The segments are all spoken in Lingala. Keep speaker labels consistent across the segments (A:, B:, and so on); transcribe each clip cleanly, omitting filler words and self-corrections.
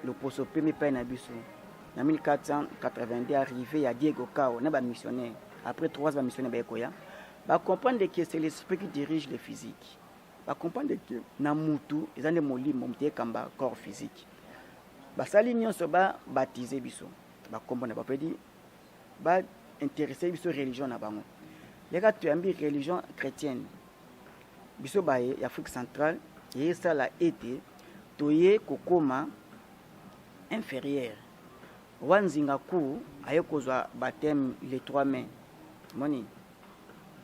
A: le poso premier père Nabiso. En 1482 arrivé à Diego Cao, on a missionnaire. Après 3 ans missionnaire Bayakoya, va comprendre que c'est l'esprit qui dirige le physique. Va comprendre que Namutu, ils ont des molis montés comme corps physique. Ba sali nyonso ba baptiser biso. Ba comprendre ba pedi ba intéresser biso religion na bango. Les gars tu ambi religion chrétienne. Biso ba y Afrique centrale, et ça la été toye kokoma inférieur. Wanzinga ku ayokozwa baptême les 3 mains. Moni.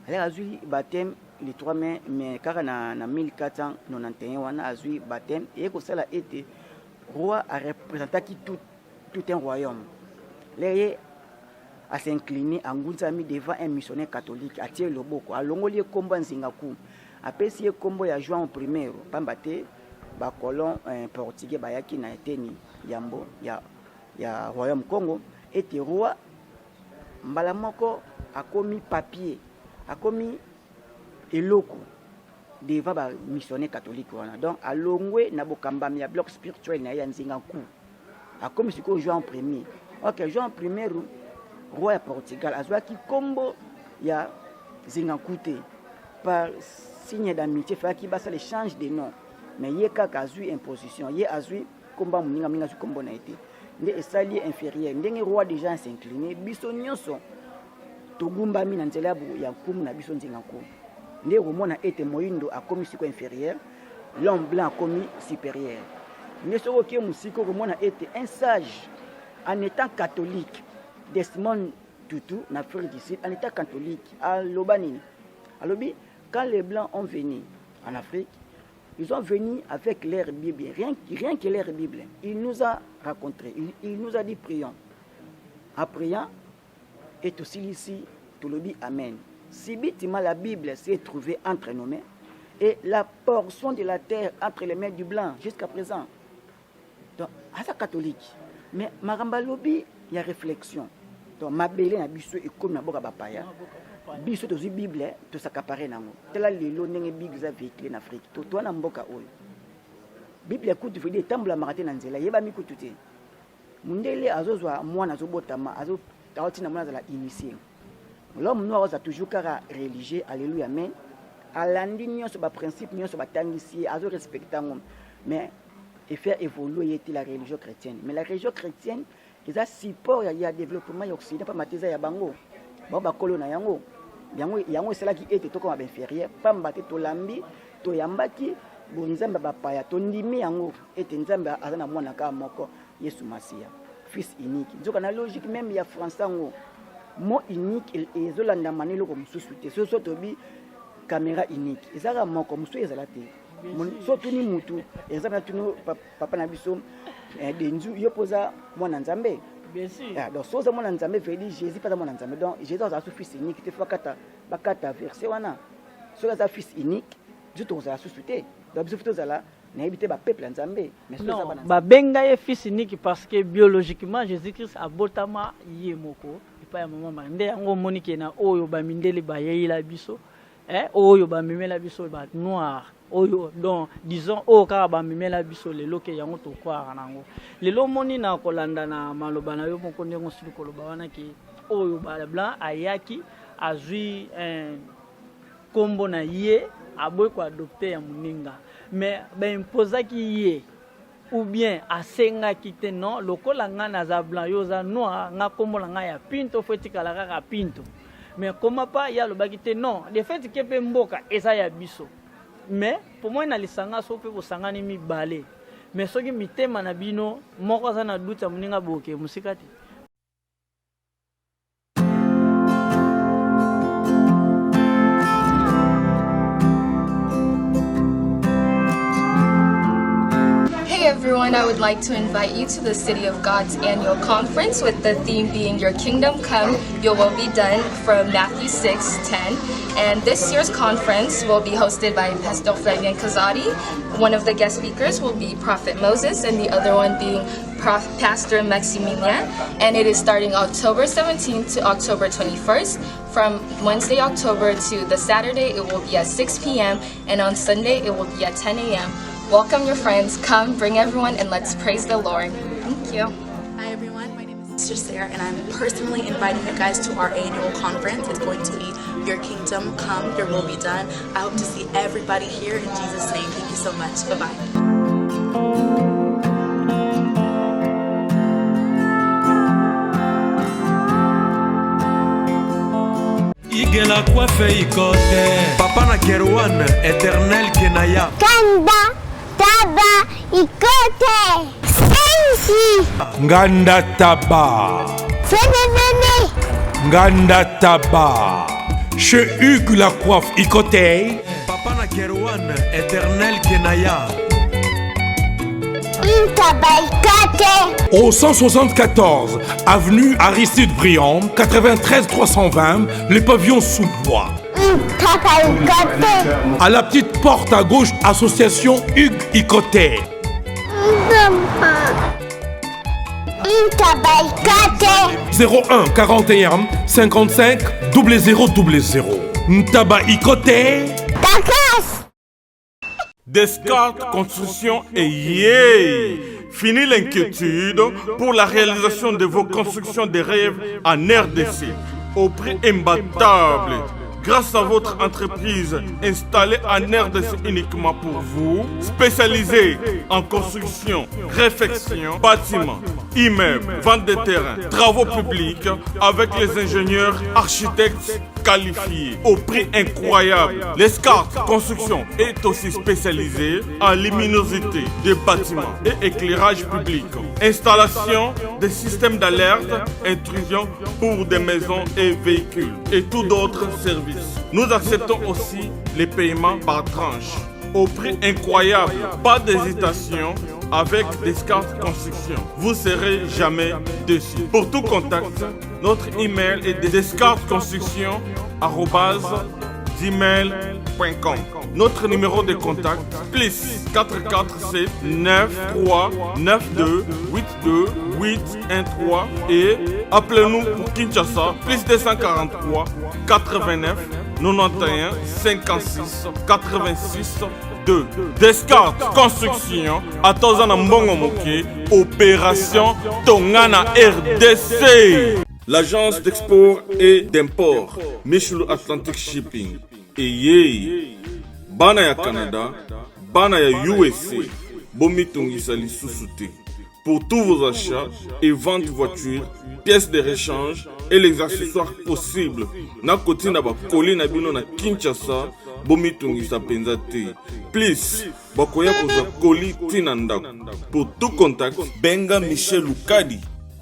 A: Elle a eu baptême les 3 mains mais car na 1491 wana azui baptême et que ça la été roi a représenté tout un royaume. Les a s'incliner en Ngunzami devant un missionnaire catholique à tirer le boko à longoli kombo nzingaku a pesi kombo ya João I pambate ba colon portugais bayaki na eteni yambo ya royaume Congo était roi mbala moko a commis papier a commis eloko devant ba missionnaire catholique wana donc a longwe na bokamba ya bloc spirituel na ya nzingaku a commis ce que João I. OK, João I roi de Portugal a joué qui combo ya Zingakute par signe d'amitié fait qui basa l'échange de noms mais yé kaka azui imposition yé azui combat muninga minga zu combo na été ndé esali inférieur ndenge roi déjà s'incliner biso nyonso togumba mina nzela bu ya kumu na biso Nzingaku ndé romona été moyindo a commis siko inférieur l'homme blanc a commis supérieur ndé soko ki musiko romona été un sage en étant catholique Desmond Tutu, en Afrique du Sud, en état catholique, à Lobanini. À Lobi, quand les Blancs ont venu en Afrique, ils ont venu avec leur Bible, rien que leur Bible. Il nous a raconté, il nous a dit prions. En priant, et aussi ici, tout le dit Amen. Si bitima la Bible s'est trouvée entre nos mains, et la portion de la terre entre les mains du Blanc jusqu'à présent. Donc, à ça catholique. Mais Maramba Lobi, il y a réflexion. Donc ma belle na biso et comme na boka bapaya biso to zi bible to sakapare nango tela lelo ndenge bible za véhicule en Afrique to to na mboka oyo bible kutu fidi tambula marate na nzela yeba mikutu te mundele azozwa mwana azobotama azo tawati na mwana za initié l'homme noir a toujours cara religieux alléluia amen alandi nyonso ba principe nyonso batangisi azo respectango mais et faire évoluer la religion chrétienne mais la religion chrétienne ils ont support il y a développement occidental pas matiza ya bango ba ba kolona yango c'est là qui était to comme inférieur pas mbaté to lambi to yambaki bonzamba ba paya to ndimi yango était nzamba azana mwana ka moko Yesu Masia fils unique nzoka na logique même ya français ngo mot unique et zolanda manelo comme sous-souté so to bi caméra unique ezaka moko musu ezalate surtout ni mutu ezaka tunu papa na biso denzu yopoza mwana nzambe
B: bien sûr
A: donc soza mwana nzambe veli Jésus pas mwana nzambe donc Jésus a son fils unique te fakata bakata verset wana soza za fils unique juste za sous-souté donc biso futo zala na habité ba peuple nzambe mais soza bana
B: ba benga ye fils unique parce que biologiquement Jésus-Christ abotama ye moko pa ya mama mande yango monike na oyo ba mindele ba yeyila biso oyo ba mimela biso ba noir oyo donc disons o ka ba mimela biso lelo ke yango to kwa nango lelo moni na kolanda na maloba na yo moko ndenge sulu koloba wana ki oyo ba blanc ayaki azui kombo na ye aboy ko adopter ya muninga mais ba imposaki ye ou bien asenga kite non lokola nga na za blanc yo za noir nga kombo nga ya pinto fetika la kaka pinto mais comment pas ya lo bakite non de fait que pe mboka eza ya biso mais pour moi na lisanga so pe bosangani mibale mais soki mitema na bino moko za na duta muninga boke musikati.
C: Hey everyone, I would like to invite you to the City of God's annual conference with the theme being Your Kingdom Come, Your Will Be Done from Matthew 6:10. And this year's conference will be hosted by Pastor Flavian Kazadi. One of the guest speakers will be Prophet Moses and the other one being Pastor Maximilian. And it is starting October 17th to October 21st. From Wednesday, October to the Saturday, it will be at 6 p.m. and on Sunday, it will be at 10 a.m. welcome your friends, come, bring everyone, and let's praise the Lord. Thank you.
D: Hi everyone, my name is Sister Sarah, and I'm personally inviting you guys to our annual conference. It's going to be Your Kingdom Come, Your Will Be Done. I hope to see everybody here in Jesus' name. Thank you so much. Bye-bye.
E: Igela coiffe ikote Papa na Kerwan, éternel Kenaya
F: Kanda, taba, ikote Sensi
E: Nganda Taba
F: Fenenene
E: Nganda Taba Chez Hugues la coiffe ikote Papa na Kerwan, éternel Kenaya
F: Au
E: 174 avenue Aristide Briand, 93 320, les pavillons sous bois. À la petite porte à gauche, association Hugues Ikoté. 01 41 55 0000. Ntaba Ikoté. Descartes Construction et yay! Fini l'inquiétude pour la réalisation de vos constructions de rêves en RDC au prix imbattable. Grâce à votre entreprise installée en RDC uniquement pour vous, spécialisée en construction, réfection, bâtiments, immeubles, vente de terrains, travaux publics, avec les ingénieurs architectes qualifiés au prix incroyable. L'escarte Construction est aussi spécialisée en luminosité des bâtiments et éclairage public, installation des systèmes d'alerte, intrusion pour des maisons et véhicules et tout d'autres services. Nous acceptons aussi les paiements par tranche au prix incroyable. Pas d'hésitation avec Descartes Construction. Vous serez jamais déçus. Pour tout contact, notre email est descartesconstruction@gmail.com. Notre numéro de contact plus 447 93 92 82 813 et appelez-nous pour Kinshasa plus 243 89 91 56 86 2. Descartes Construction à Tozana Mbongo Moké, opération Tongana RDC. L'agence d'export et d'import Michel Atlantic Shipping et yé bana ya Canada, bana ya USA, bomitungisa lisusu te. Pour tous vos achats et ventes de voitures, pièces de rechange et les accessoires possibles. Na koti na ba koli na bino na Kinshasa, bomitungisa penza te. Please, bakoya koza koli tina ndako. Pour tout contact, benga Michel Lukadi.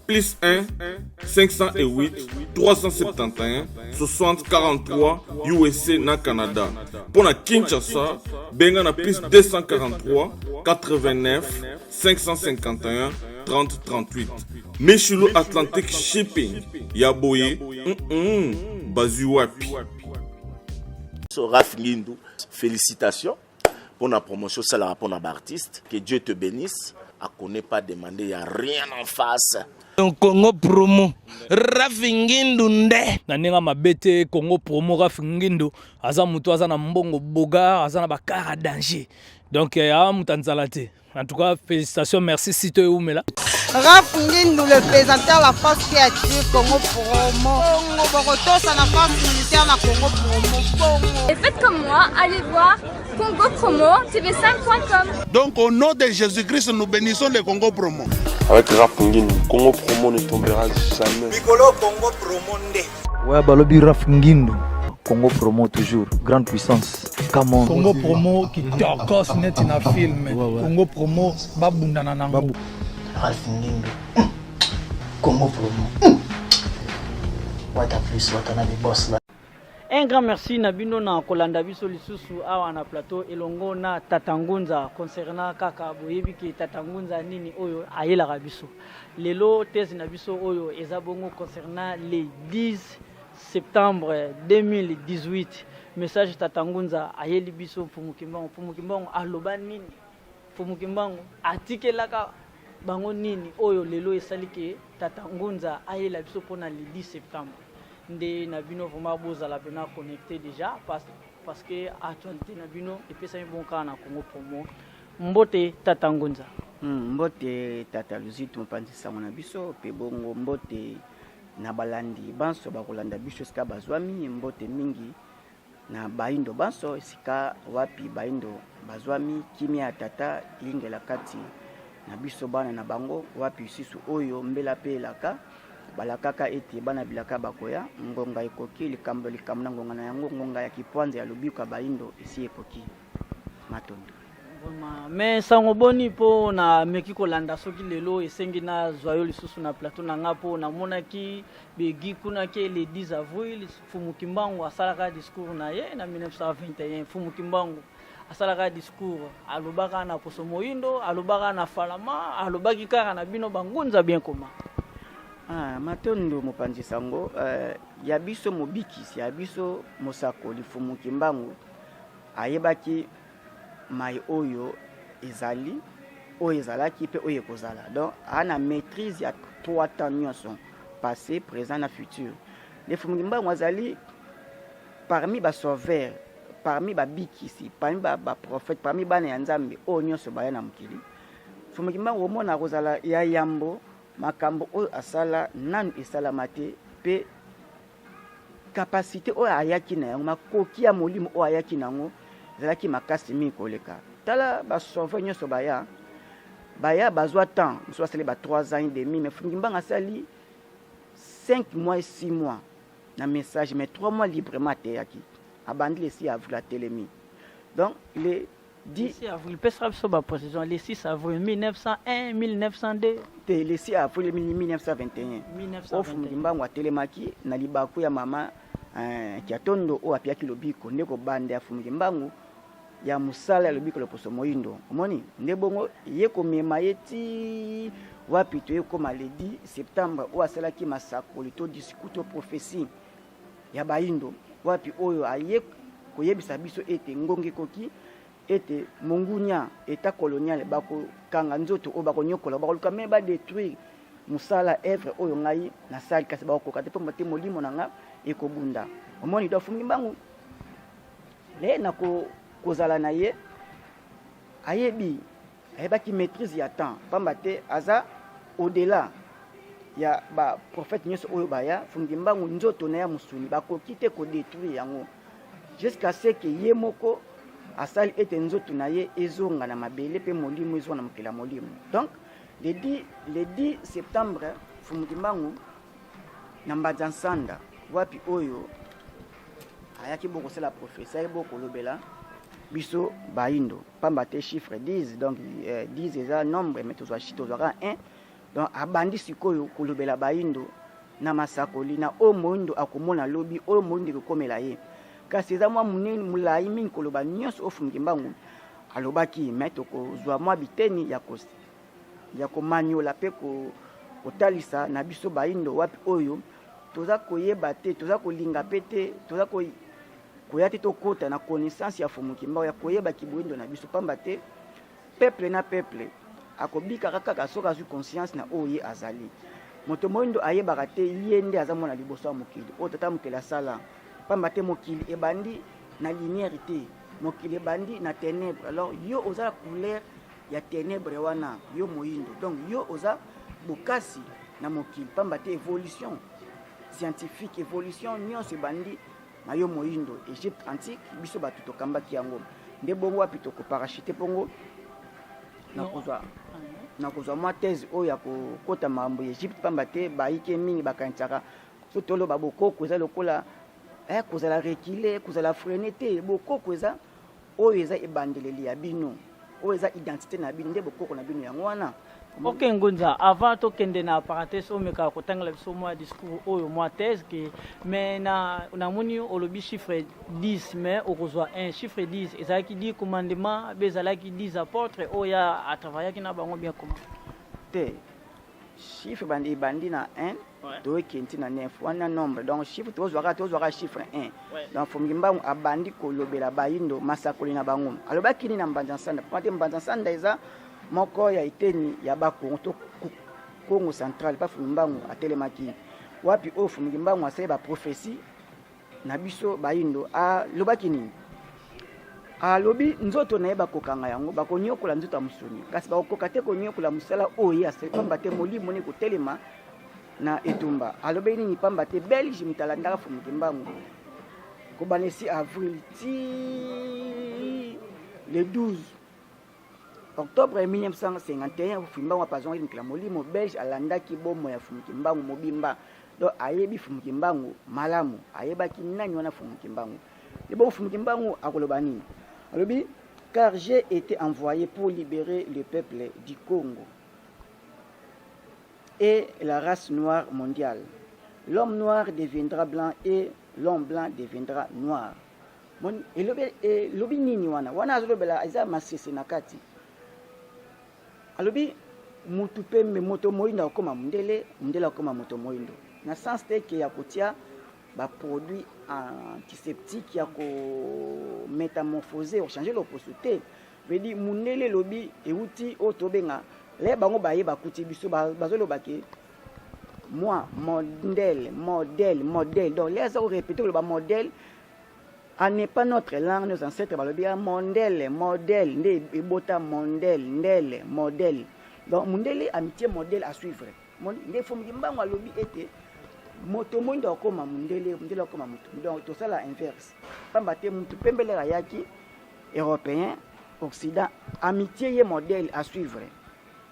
E: Plus 1 508 371 60 43 USA na Canada. Pour la Kinshasa, benga na plus 243 89 551 30 38. Michelo Atlantic Shipping. Yaboye, Bazuapi.
G: Raph Ngindou, félicitations pour la promotion, c'est la pour l'artiste. Que Dieu te bénisse. À connaît pas demander, il n'y a rien en face.
H: Congo promo Rafingindu nde naninga mabete Congo promo Rafingindu aza mutu aza na mbongo boga aza na bakara danger donc a mutanzala te. En tout cas félicitations, merci Sito Oumela.
I: Rafingindu le présentateur la force créative Congo promo Boroto ça la force militaire na Congo promo.
C: Et faites comme moi, allez voir Congo Promo, tv5.com.
J: Donc au nom de Jésus-Christ, nous bénissons le Congo Promo.
K: Avec Rafingindu, Congo Promo ne tombera jamais.
L: Bigolo Congo Promo nde.
M: Ouais, Balobi Rafingindu. Congo Promo toujours, grande puissance. Come on.
N: Congo Promo qui torcos net na film. Congo Promo babunda na nango.
O: Rafingindu. Congo Promo. What a plus, what a boss là.
B: Un grand merci Nabino na kolanda biso lisusu awa na plateau elongo na Tatangunza concernant kaka boyebi ki Tatangunza nini oyo ayela biso. Lelo thèse na biso oyo ezabongo concernant le 10 septembre 2018. Message Tatangunza ayeli biso Pumukimbango aloba nini? Pumukimbango atikelaka bango nini oyo lelo esalike Tatangunza ayela biso pona le 10 septembre. Nde Nabino vraiment bozala pena connecté déjà parce que actualité Nabino et puis ça bon cas na Congo Promo mbote tata Ngunza.
A: Mbote tata Luzito mopanzisa na biso pe bongo mbote na balandi banso bakolanda biso sika bazwami mbote mingi na baindo banso sika wapi baindo bazwami kimia tata ingela kati na biso bana na bango wapi sisu oyo mbela pe laka balakaka ete bana bilaka bakoya ngonga ekoki likambo likamna ngonga na yango ngonga ya kipwanza ya lubika baindo esi ekoki matondo.
B: Mais sango boni po na meki kolanda soki lelo esengi na zwayo lisusu na plateau na ngapo na monaki begi kuna ke le 10 avril Fumukimbangu asalaka discours na ye na 1921 Fumukimbangu asalaka discours alobaka na Poso Moyindo alobaka na Falama alobaki kaka na bino bangunza bien koma.
A: Matondo mopanzi sango ya biso mobikisi ya biso mosako Fumukimbangu ayebaki mai oyo ezali oyo ezalaki pe oyo ekozala donc ana maîtrise ya 3 temps nyonso passé présent na futur. Les Fumukimbangu azali parmi ba sauveur parmi ba bikisi parmi ba prophète parmi bana ya Nzambe oyo nyonso baya na mokili. Fumukimbangu omona kozala ya yambo makambo oyo asala nanu esalama te pe capacité oyo ayaki na yango makoki ya molimo oyo ayaki nango zalaki makasi mi koleka tala ba sauver nyonso baya bazwa temps soit c'est les 3 ans et demi mais Fumukimbangu asali 5 mois et 6 mois na message mais 3 mois librement teyaki abandi le 6 avril à Télémi donc les 10
B: avril pesera biso ba précision le 6 avril 1901 1902
A: le 6 avril 1921 Fumukimbangu atelemaki na libaku ya mama Kiatondo o apiaki lobiko ndeko bande ya Fumukimbangu ya musala ya lobiko le Poso Moyindo omoni ndebongo yeko mema yeti wapi to yeko maledi septembre o asalaki masako lito discuto prophétie ya baindo wapi oyo aye koyebisa biso ete ngonge koki ete mongunya eta colonial bako kanga nzoto o bako nyokola bako luka me ba détruire musala œuvre oyo ngai na sali kasi bako kate po mate molimo nanga ekobunda omoni do Fumukimbangu le na kozala na ye ayebi ayebaki maîtrise ya temps pamba te aza au-delà ya ba prophète nyonso oyo baya Fumukimbangu nzoto na ya musuni bakoki te kodétruire yango jusqu'à ce que ye moko asali ete nzoto na ye ezonga na mabele pe molimo ezonga na mokila molimo. Donc le 10 septembre Fumukimbangu na Mbadzansanda wapi oyo ayaki boko c'est la prophétie ay boko lobela biso baindo pamba te chiffre 10 donc 10 eza nombre mais tozwa 1 donc abandi sikoyo kolobela baindo na masakoli na o moindo akomona lobi o moindo kokomela ye kasi eza mwa munene mulai mingi koloba nyonso o Fumukimbangu alobaki meto kozwa mwa biteni ya komanyola pe kotalisa na biso baindo wapi oyo toza koyeba te toza kolinga pe te toza koya te tokota na connaissance ya Fumukimbangu ya koyeba kiboindo na biso pamba te peuple na peuple akobika kaka soka zu conscience na oye azali moto moindo ayebaka te yende aza mona liboso ya mokili o tata mokili asala pamba te mokili ebandi na lumière te mokili ebandi na ténèbre alors yo oza la couleur ya ténèbre wana yo moindo donc yo oza bokasi na mokili pamba te évolution scientifique évolution nyonso ebandi na yo moindo Égypte antique biso bato tokambaki yango nde bongo wapi tokoparachute pongo na kozwa mwa thèse oyo ya kokota makambo ya Égypte pamba te bayike mingi bakanisaka so toloba bokoko eza lokola kozala rekile kozala frene te bokoko eza oyo eza ebandeleli ya bino oyo eza identité na bino nde bokoko na bino yango wana.
B: Ok Ngunza, avant tokende na parenthèse omeka kotangala biso mwa discours oyo mwa thèse ke mais na moni olobi chiffre 10 mais okozwa 1 chiffre 10 ezalaki 10 commandement bezalaki 10 apôtres oya a travaillaki na bango bien comment
A: te chiffre bandi na 1 toyekenti na 9 wana nombre donc chiffre tozwaka chiffre 1 donc Fumukimbangu abandi kolobela baindo masakoli na bango alobaki ni na Mbadzansanda pate Mbadzansanda eza moko ya iteni ya bakongo to Congo central pa Fumukimbangu atelemaki wapi o Fumukimbangu asali ba prophétie na biso baindo a lobaki ni alobi nzoto na ye bakokanga yango bakonyokola nzoto ya mosuni kasi bakokoka te konyokola mosala oyo asali pamba te molimo ni kotelema na etumba alobi nini pamba te belge mitalandaka fumuki mbangu kobana si avril ti le 12 octobre 1951 fumbango apazonga mikila molimo belge alandaki bomo ya fumuki mbangu mobimba donc ayebi fumuki mbangu malamu ayebaki nani wana fumuki mbangu et bon fumuki mbangu akoloba nini alobi car j'ai été envoyé pour libérer le peuple du Congo et la race noire mondiale. L'homme noir deviendra blanc et l'homme blanc deviendra noir. Et lobi nini wana azolobela eza masese na kati alobi mutu pembe moto moindo akoma mundele akoma moto moindo na sens te ke ya kotia ba produit antiseptique ya ko métamorphoser ou changer l'opposité veut dire mundele lobi euti otobenga le bango baye bakuti biso bazoloba ke moi modèle donc les ont répété le modèle n'est pas notre langue nos ancêtres balobi modèle nde ebota modèle donc mundele amitié modèle à suivre nde fumuki mbango alobi ete moto moindo akoma mundele akoma moto donc tout ça la inverse pamba te mutu pembele yaki européen occident amitié ye modèle à suivre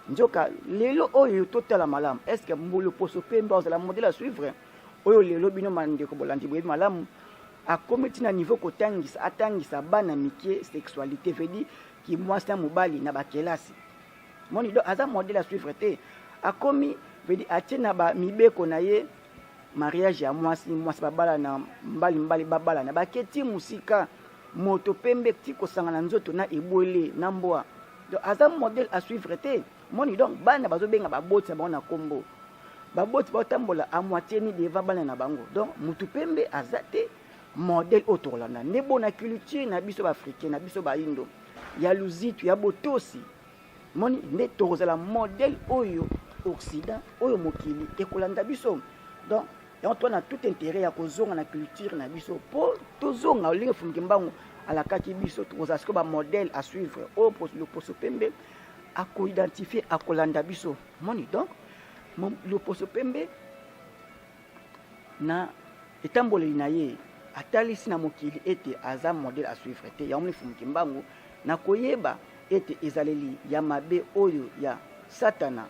A: njoka lelo oyo totala malamu est-ce que mbulu poso pembe la modèle à suivre oyo lelo bino mande ko bolandi boyebi malamu akomiti na niveau kotangisa atangisa bana mikie sexualité veut dire ki mwasi na mobali na bakelasi moni do aza modèle à suivre te akomi veut dire atina ba mibeko na ye mariage ya mwasi babala na mbali babala na baketi musika moto pembe ti kosangana nzoto na ebwele na mboa donc aza modèle à suivre te moni donc bana bazobenga baboti na bango na kombo baboti baotambola a moitié ni devant bana na bango donc mutu pembe aza te modèle otolanda ne bona culture na biso africain na biso baindo ya luzitu ya botosi moni ne tozala modèle oyo occident oyo mokili ekolanda biso donc et on a tout intérêt à kozonga na culture na biso po tozonga olinga fumuki mbangu alakaki biso tozasko ba modèle à suivre au le poso pembe à co-identifier à kolanda biso moni donc le poso pembe na etambole na ye atalisi na mokili ete aza modèle à suivre te ya omni fumuki mbangu na koyeba ete ezaleli ya mabe oyo ya satana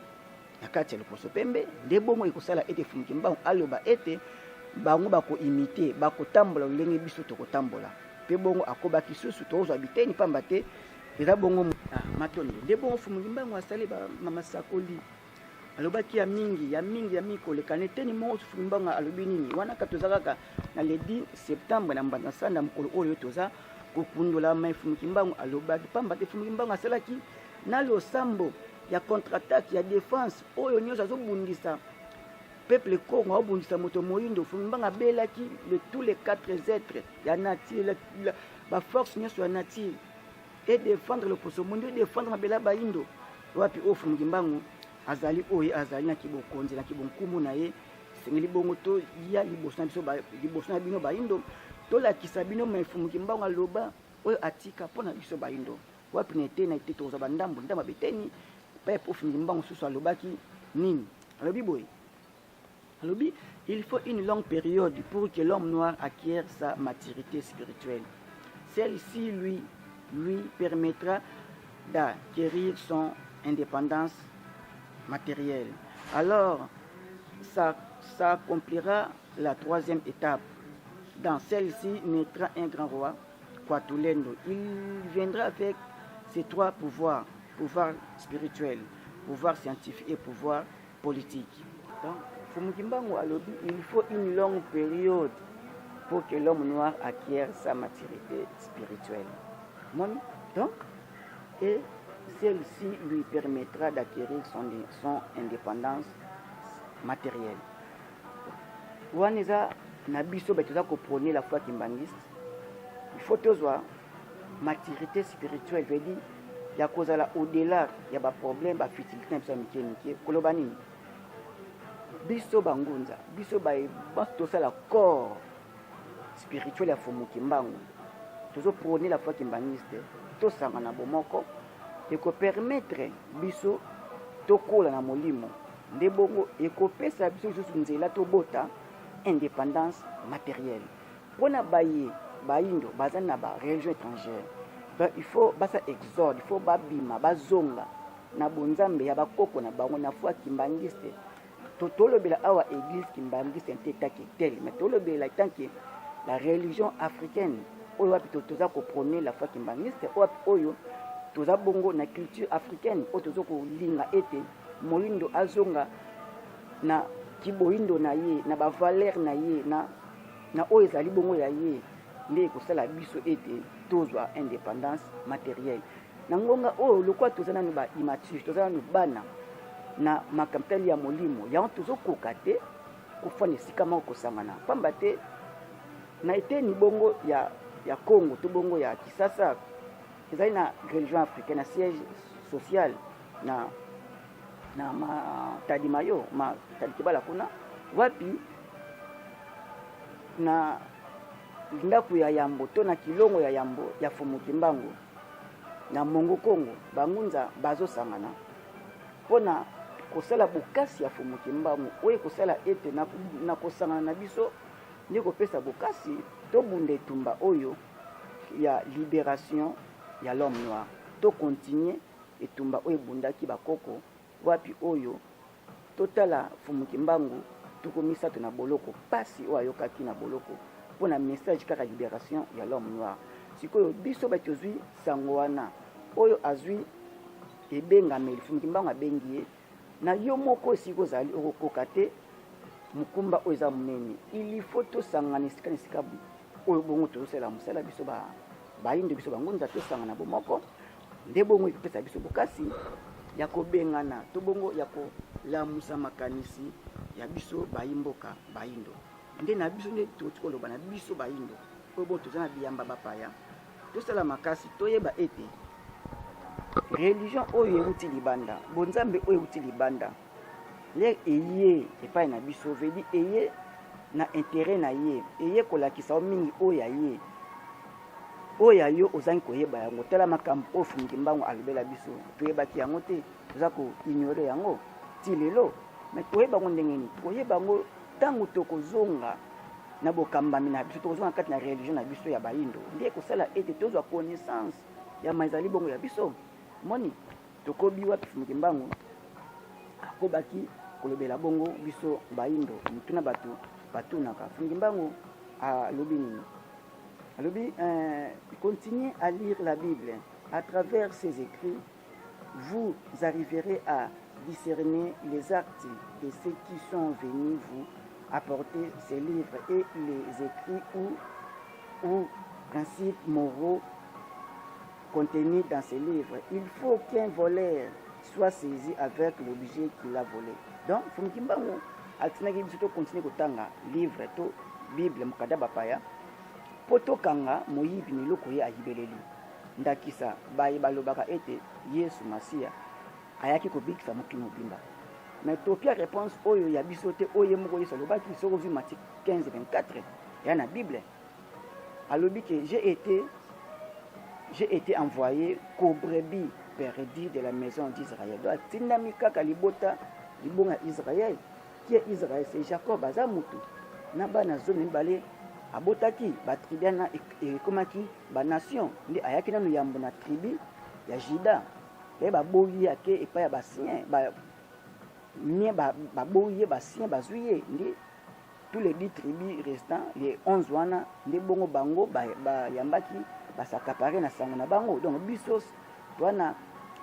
A: na kati ya loposo pembe nde bongo ekosala ete fumuki mbangu aloba ete bango bakoimite bakotambola lolenge biso tokotambola mpe bongo akobaki susu tozwa biteni pamba te eza bongo matondo nde bongo fumuki mbangu asali bamasakoli alobaki ya mingi koleka neteni moko fumuki mbangu alobi nini wana ka toza kaka na le 10 septembre na mbanda sanda mokolo oyo toza kokundola mai fumuki mbangu alobaki pamba te fumuki mbangu asalaki na losambo ya contre-attaque ya défense oyo nyonso azobundisa peuple Congo azobundisa moto moyindo fumuki mbangu abelaki tous les 4 êtres ya nature ba force nyonso ya nature et défendre le poso mundi défendre mabela bayindo wapi o fumuki mbangu azali oyo azali na kibokonzi na kibonkumu na ye sengeli bongo to ya liboso na bino bayindo tolakisa bino fumuki mbangu aloba oyo atika mpona biso bayindo wapi na ete toza bandambo ndamba beteni pepe fumuki mbangu susu alobaki nini alobi boye alobi il faut une longue période pour que l'homme noir acquiert sa maturité spirituelle. Celle-ci lui permettra d'acquérir son indépendance matérielle. Alors ça accomplira la troisième étape. Dans celle-ci naîtra un grand roi, Kwatulendo. Il viendra avec ses trois pouvoirs: pouvoir spirituel, pouvoir scientifique et pouvoir politique. Donc, Fumuki Mbangu alobi, il faut une longue période pour que l'homme noir acquiert sa maturité spirituelle. Donc, et celle-ci lui permettra d'acquérir son indépendance matérielle. Waneza na biso betoza ko prôner la foi kimbangiste. Il faut tozwa maturité spirituelle, veut dire ya kozala au-delà ya ba problème ba futilité na biso mike koloba nini biso bangunza biso ba tosala corps spirituel ya Fumuki Mbangu toujours prôner la foi kimbaniste to sangana bomoko et ko permettre biso to kola na molimo nde bongo et ko pesa biso juste nzela to bota indépendance matérielle pona baye baindo bazana ba région étrangère donc il faut basa exode il faut babima bazonga na bonzambe ya bakoko na bango na foi kimbangiste tolobela awa église kimbangiste ntetaki tel mais tolobela tant que la religion africaine oyo wapi toza ko prôner la foi kimbangiste oyo toza bongo na culture africaine oyo toza kolinga ete moyindo azonga na kiboyindo na ye na ba valeur na ye na oyo ezali bongo ya ye nde kosala biso ete tozwa indépendance matérielle na ngonga oyo lokwa toza nanu ba immature toza nanu bana na makampeli ya molimo yango tozokoka te kofana esika moko kosangana pamba te na eteni bongo ya Congo to bongo ya Kisasa ezali na religion africaine na siège social na matadimayo matadikibala kuna wapi na ndako ya yambo to na kilongo ya yambo ya Fumuki Mbangu na Mongo Kongo bangunza bazosangana pona kosala bokasi ya Fumuki Mbangu oyo kosala ete na kosangana na biso ndi kopesa bokasi to bunde tumba oyo ya libération ya l'homme noir to continuer etumba oyo bundaki bakoko wapi oyo totala Fumuki Mbangu tukomisa na boloko pasi oyo ayokaki na boloko pona message kaka libération ya l'homme noir sikoyo biso batozwi sango wana oyo azwi ebengameli Fumuki Mbangu abengi ye na yo moko siko zali okokoka te mukumba oyo eza munene il faut tosangana esika na esika oyo bongo tozosala mosala biso bayindo biso bangunza tosangana bomoko nde bongo ekopesa biso bokasi ya kobengana to bongo ya kolamusa makanisi ya biso bayimboka bayindo nde na biso nde tokoloba na biso bayindo oyo bongo toza na biyamba bapaya tosala makasi toyeba ete religion oyo euti libanda bonzambe oyo euti libanda le eye epai na biso vedi eye na intérêt na ye eye kolakisa mingi oyo ya ye oyo ya yo ozangi koyeba yango tala makambo oyo Fumuki Mbangu alobela biso toyebaki yango te toza koignore yango ti lelo mais toyeba yango ndenge nini toyeba yango ntango tokozonga na bokambami na biso tokozonga kati na religion na biso ya bayindo nde kosala ete tozwa connaissance ya maizali bongo ya biso moni tokobi wapi Fumuki Mbangu akobaki kolobela bongo biso bayindo mutuna batunaka Fumuki Mbangu alobi nini alobi continuez à lire la Bible à travers ses écrits vous arriverez à discerner les actes de ceux qui sont venus vous apporter ces livres et les écrits ou principes moraux contenus dans ces livres. Il faut qu'un voleur soit saisi avec l'objet qu'il a volé. Donc, Fumuki Mbangu atinaki biso to continuer kotanga livre to Bible mukada bapaya poto kanga moyibi miloko ye ayibeleli ndakisa bayi balobaka ete Yesu Masia ayaki kobikisa mokili mobimba mais topia réponse oyo ya biso te oyo moko Yesu alobaki soko vi Matthieu 15:24 ya na Bible alobi que j'ai été envoyé comme brebis perdu de la maison d'Israël. Donc tindami kaka libota libonga Israël qui est Israël c'est Jacob azamutu na bana zone balé abotaki ba tribiana et komaki ba nation ndi ayaki nanu yambo na tribu ya Juda et ba boyi ake et pa ya ba sien ba nie ba boyi ba sien ba zuye ndi tous les 10 tribus restants les 11 wana ndi bongo bango ba yambaki ba s'accaparer na sango na bango donc bisos wana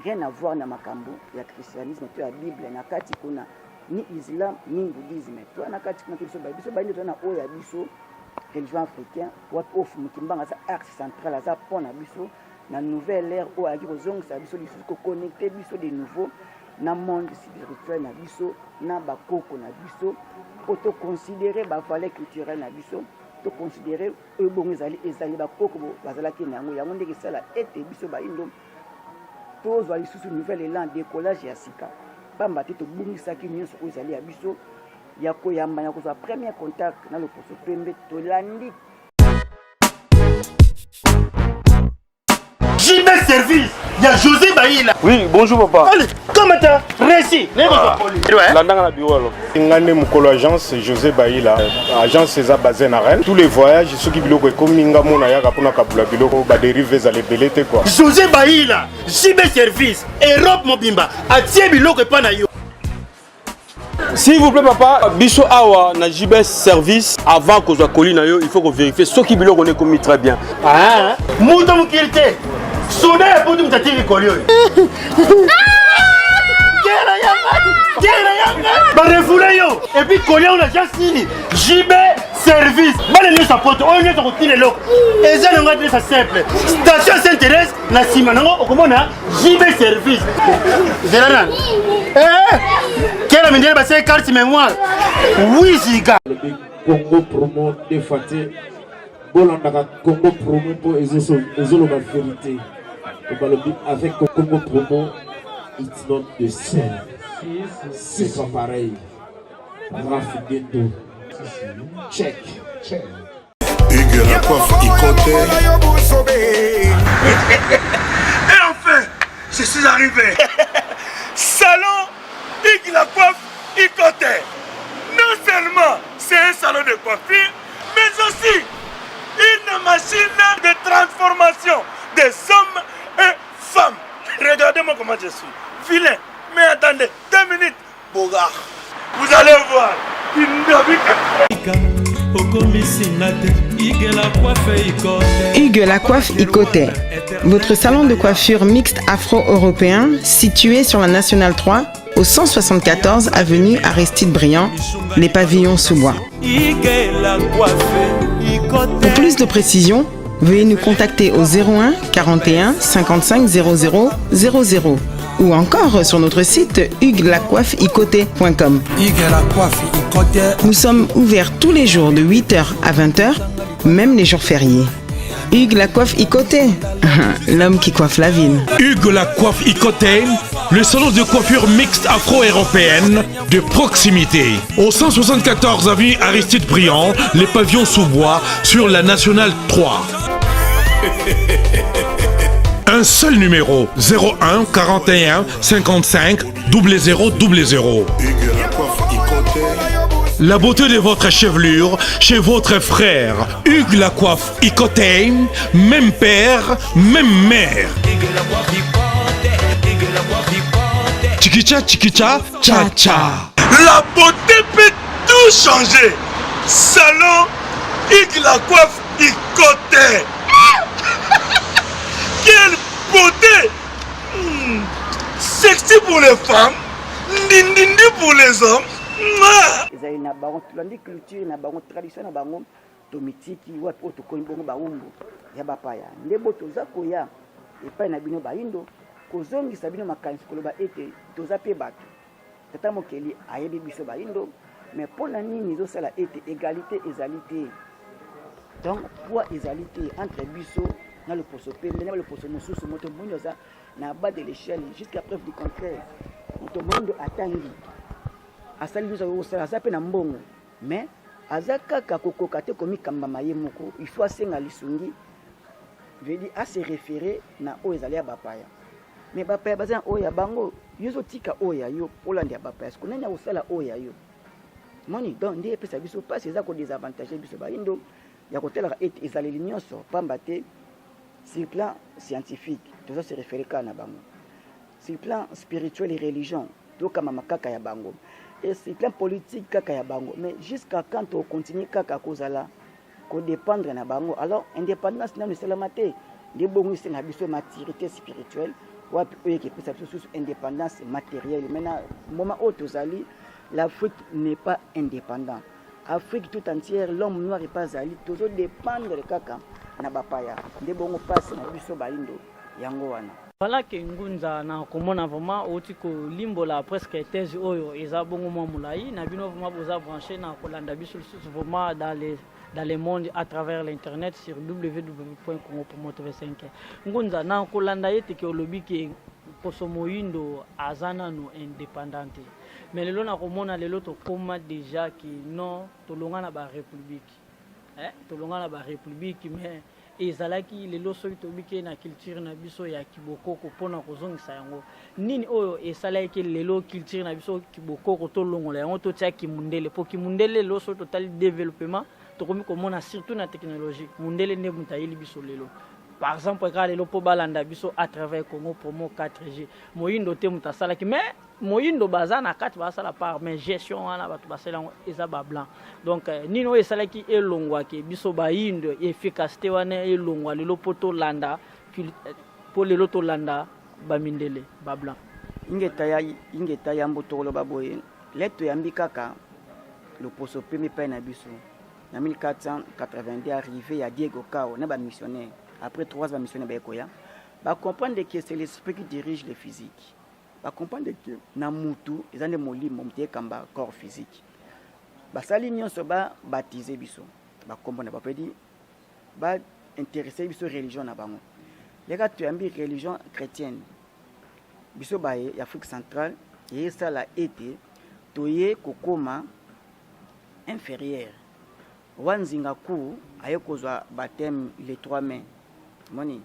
A: rien à voir na makambo ya christianisme to ya Bible na kati kuna ni islam ni bouddhisme to na kati kuna biso ba ndio na oya biso religion africain wa Fumuki Mbangu sa axe central za pona biso na nouvelle ère o aki kozongisa biso lisusu ko connecter biso de nouveau na monde spirituel na biso na bakoko na biso auto considérer ba valeur culturelle na biso to considérer e bongo ezali bakoko bazalaki na yango ndeke sala ete biso ba indo tozwa lisusu nouvelle élan décollage ya sika pamba te tobungisaki nyonso oyo ezali ya biso ya koyamba ya kozwa premier contact na loposo pembe tolandi
P: JB Service. Il y a José Baïla.
K: Oui, bonjour papa.
P: Allez, comment t'as réussi?
K: Landanga na bureau alors.
Q: Ngane Mukolo agence José Baïla. Agence César basée à Rennes. Tous les voyages, ceux qui biloko comme Ninga Mona Yaga pour na kabula biloko ba dérive za les belete quoi.
P: José Baïla, JB Service, Europe Mobimba, atie biloko pa na yo.
K: S'il vous plaît papa, biso awa na JB Service avant que soit colis na yo, il faut qu'on vérifie ceux qui biloko on commis très bien.
P: Ah, muto mukilite. Soda pour tout t'attirer colio. Bah refoulé yo. Et puis colio on a déjà signé. JB Service. Bah les sa pote, on est sorti les locs. Et ça on va dire ça simple. Station s'intéresse na Simanango au comment na JB Service. Zélan. Quelle amène bah c'est carte mémoire. Oui ziga.
R: Congo promo défaté. Bolandaka Congo promo pour ezolo la vérité. Avec Congo promo, it's not the same. C'est pas pareil. Rafineto. Check.
J: Hugues la coiffe Ikote.
P: Et enfin, je suis arrivé. Salon Hugues la coiffe Ikote. Non seulement c'est un salon de coiffure, mais aussi une machine de transformation des hommes et femmes. Regardez-moi comment je suis. Vilain. Mais attendez, 2 minutes. Bogard. Vous allez voir.
S: Hugues la coiffe Ikote. Votre salon de coiffure mixte afro-européen situé sur la Nationale 3 au 174 avenue Aristide Briand, les pavillons sous bois. Pour plus de précisions, veuillez nous contacter au 01 41 55 00 00 ou encore sur notre site huguelacoiffeikote.com. Nous sommes ouverts tous les jours de 8h à 20h, même les jours fériés. Hugues la coiffe Ikote, l'homme qui coiffe la ville.
T: Hugues la coiffe Ikote, le salon de coiffure mixte afro-européenne de proximité. Au 174 avenue Aristide Briand, les pavillons sous bois sur la Nationale 3. Un seul numéro, 01 41 55 00 00. La beauté de votre chevelure chez votre frère. Hugues la coiffe Ikote, même père, même mère. Chikicha, chikicha, cha cha.
P: La beauté peut tout changer. Salon Hugues la coiffe Ikote. Quelle beauté! Sexy pour les femmes, ndindi pour les hommes.
A: Ezali na bango tulandi culture na bango tradition na bango tomitiki wapi otokoni bongo baumbu ya bapaya ndebo toza koya epai na bino baindo kozongisa bino makanisi koloba ete toza pe bato tata mokeli ayebi biso baindo mais mpona nini ezosala ete égalité ezali te donc poids ezali te entre biso na le poso pembe na le poso mosusu moto mondo za na bas de l'échelle jusqu'à preuve du contraire moto mondo atangi asali biso osala aza pe na mbongo mais aza kaka kokoka te komikamba maye moko il faut asenga lisungi veut dire à se référer na oyo ezali ya bapaya mais bapaya baza na oyo ya bango yo ozotika oyo ya yo olanda ya bapaya siko nani akosala oyo ya yo moni donc nde epesa biso mpasi eza kodesavantage biso baindo ya kotalaka ete ezaleli nyonso pamba te sur le plan scientifique toza se référer kaka na bango sur le plan spirituel et religion tokamama kaka ya bango et sur le plan politique kaka ya bango mais jusqu'à quand on continue kaka kozala kodépendre na bango alors indépendance nano esalama te nde bongo esenga biso maturité spirituelle wapi oyo ekepesa biso susu indépendance matérielle maintenant moment oyo tozali l'Afrique n'est pas indépendante. Afrique tout entière, l'homme noir est pas ali, toujours dépendre de kaka na bapaya. Nde bongo passe na biso baindo yango wana.
B: Voilà que ngunza na komona vraiment otiko limbola presque thèse oyo eza bongo mwa mulai na bino vraiment boza branché na kolanda biso vraiment dans les mondes à travers l'internet sur www.congopromo.tv5. Ngunza na kolanda yete ke olobi ke poso moyindo azana no indépendante. Mais lelo na komona lelo to koma déjà ki non tolonga na ba république. Tolonga na ba république mais ezalaki lelo soki tobiki na culture na biso ya kibokoko mpona kozongisa yango nini oyo esalaki lelo culture na biso kibokoko tolongola yango totia kimundele mpo kimundele lelo soki totali développement tokomi komona surtout na technologie mundele nde moto ayeli biso lelo. Par exemple, quand les lopo balanda biso à travers Congo Promo 4G, moyindo te muta salaki mais moyindo bazana 4 basala par mais gestion wana batu basala eza ba blanc. Donc nino esalaki elongwa ke biso ba yindo efficacité wana elongwa le lopo to landa pour le loto landa ba mindele ba blanc.
A: Ingeta ya mbotolo baboye leto yambi kaka le poso premier pa na biso. En 1482 arrivé à Diego Cao na ba missionnaire. Après 3 ans missionnaires bakoya ba comprendre que c'est l'esprit qui dirige le physique. Ba comprendre que na mutu ezande molimo mtie kamba corps physique. Ba sali nyonso ba baptiser biso. Ba comprendre ba pedi ba intéresser biso religion na bango. Les gars tu ambi religion chrétienne. Biso ba e Afrique centrale et ça la été toye kokoma inférieur. Wanzinga ku ayekozwa baptême les 3 mains. Moni.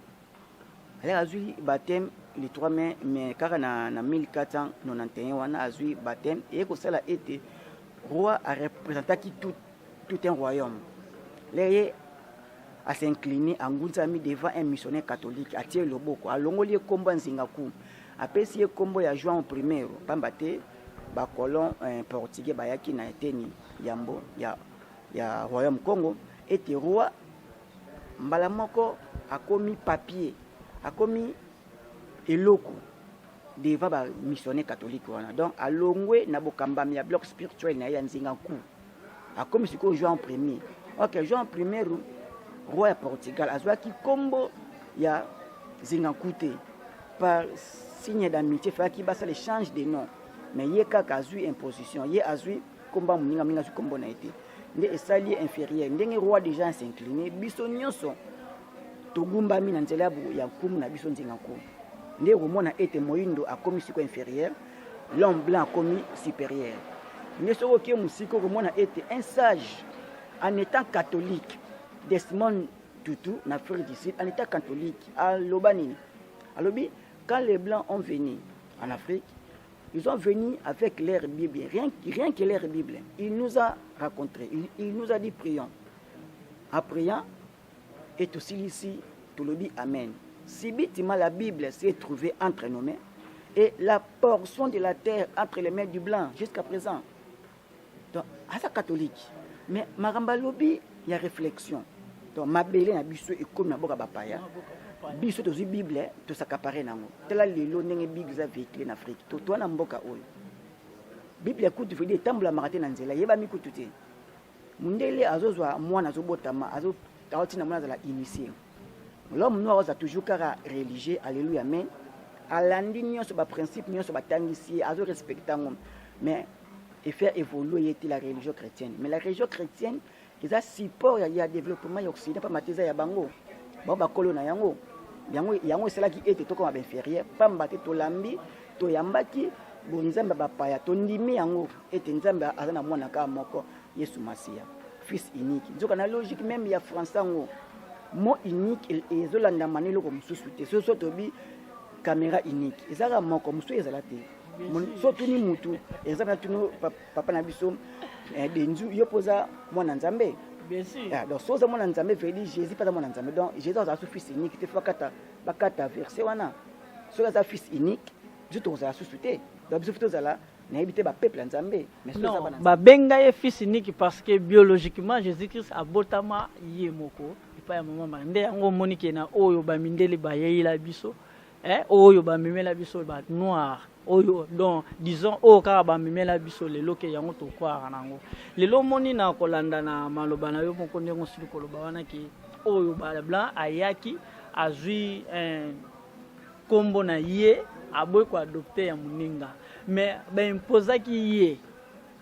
A: Elle a eu baptême les 3 mains, mais car en 1491, on a eu baptême et que cela a été roi à représenter tout un royaume. L'air à s'incliner en Gounzami devant un missionnaire catholique à tirer le boko. À l'ongolier combo en Singapour. Après si le combo a joué en premier, Pambate, Bacolon, un portugais, Bayaki, na été ni Yambo, ya royaume Congo, était roi. Mbalamoko a commis papier, a commis eloko devant ba missionnaire catholique. Donc à Longwe na bokamba mi bloc spirituel na ya nzingaku. A commis ce que joué en premier. OK, joué en premier roi Portugal a joué qui combo ya zingakute par signe d'amitié fait qui basa l'échange de noms. Mais yeka kazu imposition, ye azui combat muninga minga su combo na été. Nde esali inférieur ndenge roi déjà s'incliner biso nyonso togumba mina nzela ya kumu na biso nzinga ko nde komona ete moyindo akomi siko inférieur l'homme blanc akomi supérieur nde soko ke musiko komona ete un sage en étant catholique Desmond Tutu na Afrique du Sud en étant catholique à Lobani alobi quand les blancs ont venu en Afrique. Ils ont venu avec leur Bible, rien que leur Bible. Il nous a raconté, il nous a dit prions. En priant, et aussi ici, tout le dit Amen. Si bitima la Bible s'est trouvée entre nos mains, et la portion de la terre entre les mains du blanc jusqu'à présent. Donc, à ça catholique. Mais Maramba Lobi, il y a réflexion. Donc, ma belle na biso et comme na boka bapaya. Biso tozi Bible to sakapare nango tela lelo ndenge Bible za véhiculé en Afrique to to na mboka oyo Bible kutu fidi tambula makate na nzela yeba mikutu te mundele azozwa mwana azobotama azo tawati na mwana za la initié l'homme noir a toujours cara religieux alléluia amen alandi nyonso ba principe nyonso batangisi azo respectango mais et faire évoluer la religion chrétienne mais la religion chrétienne ils a support il y a développement occident pas mateza ya bango ba kolo na yango yango c'est là qui était to comme inférieur pamba te to lambi to yambaki bonzamba bapaya to ndimi yango ete nzamba azana mwana ka moko Yesu Masia fils unique nzoka na logique même ya français ngo mot unique ezolanda manelo comme sous-souté so tobi caméra unique ezaka moko musu ezala te so tuni mutu ezaka tunu papa na biso denzu yopoza mwana nzambe.
B: Bien sûr.
A: Donc, si vous avez dit Jésus, pas mon Nzambe. Donc, Jésus a un fils unique. Il faut que verset wana. Si vous avez un fils unique, Dieu vous a suscité. Donc, si vous avez n'habitez pas peuple Nzambe.
B: Non, babenga ye fils unique parce que biologiquement Jésus-Christ a botama yemoko. Et pas un moment ndé yango monike na oyo ba mindele ba yeyila biso. Oyo ba mimela biso ba noir. Oyo donc disons o ka ba mimela biso lelo ke yango to kwara nango lelo moni na kolanda na maloba na yo moko ndenge sili koloba wana ki oyo ba blanc ayaki azui un kombo na ye aboy ko adopter ya muninga mais ba imposa ki ye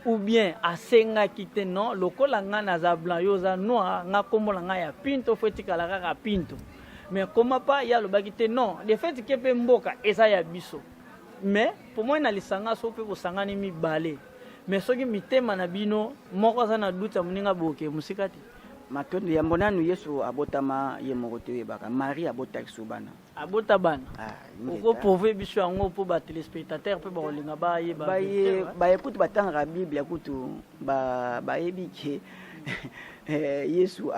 B: ou bien asenga kite non lokola nga na za blanc yo za noir nga kombo na nga ya pinto fetika la kaka pinto mais comment pas ya lo bakite non de fait que pe mboka eza ya biso. Mais pour moi na lisanga so pe ko sangani mi balé mais soki mitema na bino moko za na duta muninga boke musikati
A: matondo ya mbonanu Yesu abotama ye morote baka Marie abotaki sobana
B: abota bana oko prouver biso yango po ba téléspectateur pe ba olinga ba ye
A: ba écoute batanga Bible écoute ba yebike Yesu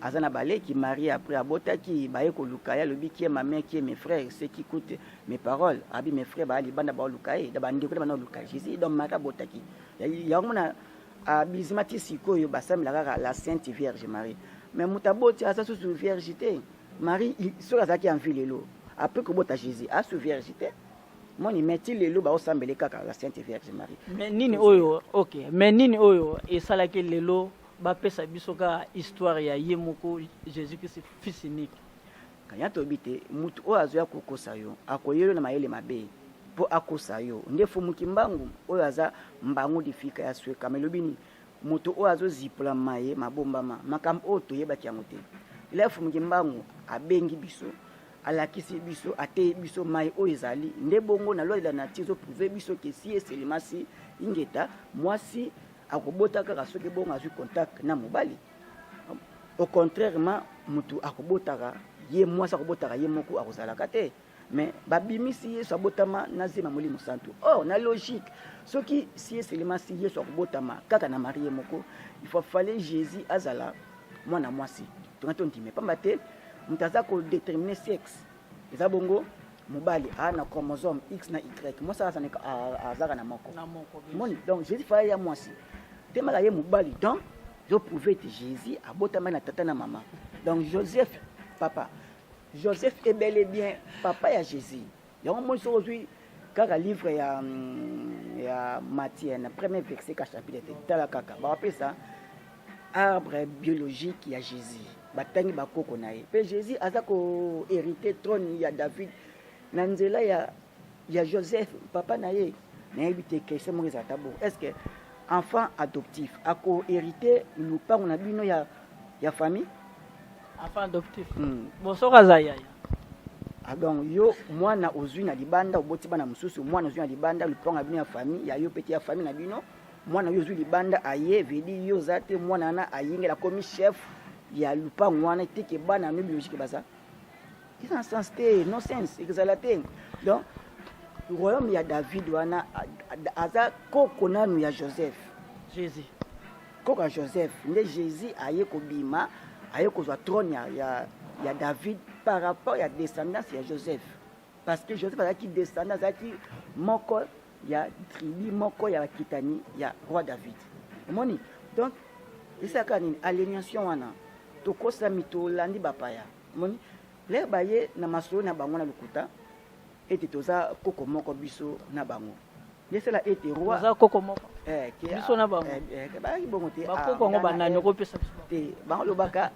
A: azana balé qui Marie après abotaki ba yeko lukaya lobi qui est ma mère qui est mes frères ceux qui écoutent mes paroles abi mes frères ba libanda ba lukaya da bandi ko ba lukaya Jésus donc Marie abotaki ya ngona abizimati sikoyo basamela kaka la Sainte Vierge Marie mais mutaboti asa sous viergité Marie sur azaki en vilelo après que bota Jésus a sous viergité mon imeti lelo ba osambele kaka la Sainte Vierge Marie
B: mais nini oyo OK mais nini oyo esalaki lelo ba pesa biso ka histoire ya yemoko Jésus Christ fils unique
A: kanya tobite mutu o azo ya kokosa yo akoyelo na mayele mabe po akosa yo ndefu mukimbangu oyo aza mbangu difika ya swe kamelobini mutu o azo zipola maye mabombama makam oto yebaki yango te lefu mukimbangu abengi biso alakisi biso ate biso maye oyo ezali nde bongo na loi de la nature zo prouver biso ke si eselimasi ingeta mwasi akobota kaka soki bongo azwi contact na mobali au contrairement mutu akobotaka ye mwasi akobotaka ye moko akozalaka te mais babimisi Yesu abotama na zema molimo santo oh na logique soki si eselimasi Yesu akobotama kaka na Marie moko il faut fallait Jésus azala mwana mwasi tongato ndime pamba te mutaza ko déterminer sexe eza bongo mobali na chromosome X na Y mwasi azaka na moko moni donc Jésus fallait ya mwasi temaka ye mobali donc je pouvais te Jésus abotama na tata na maman donc Joseph papa Joseph est bel et bien papa ya Jésus. Il y a un moment aujourd'hui quand le livre ya Matthieu na premier verset chapitre tala kaka ba appelle ça arbre biologique ya Jésus. Batangi bakoko na ye. Pe Jésus azako hérité trône ya David na nzela ya Joseph papa na ye. Na yebite question mo za tabo. Est-ce que enfant adoptif ako hérité lupango na bino ya famille?
B: Enfant adoptif. Bonsoka zaya.
A: Donc yo mwana ozwi na libanda oboti bana mususu mwana ozwi na libanda luponga bino ya famille ya yo peti ya famille na bino mwana yo ozwi libanda aye vedi yo zate mwana na ayingela komi chef ya lupango wana teke bana no biologique baza. C'est un sens te no sense exalté. Donc le royaume ya David wana aza koko nanu ya Joseph.
B: Jésus.
A: Koko Joseph nde Jésus aye ko bima aye ko zwa trône ya David par rapport à la descendance de Joseph. Parce que Joseph a qui descendance a qui moko ya tribu moko ya kitani ya roi David. Moni. Donc c'est ça une aliénation wana. To kosa mito landi bapaya. Moni. Le baye na masolo na bango na lukuta ete toza koko moko biso na bango. C'est là ete roi.
B: Toza koko moko.
A: Biso
B: na bango.
A: Ba bongo te.
B: Ba koko ngo banani ko pesa.
A: Te ba lobaka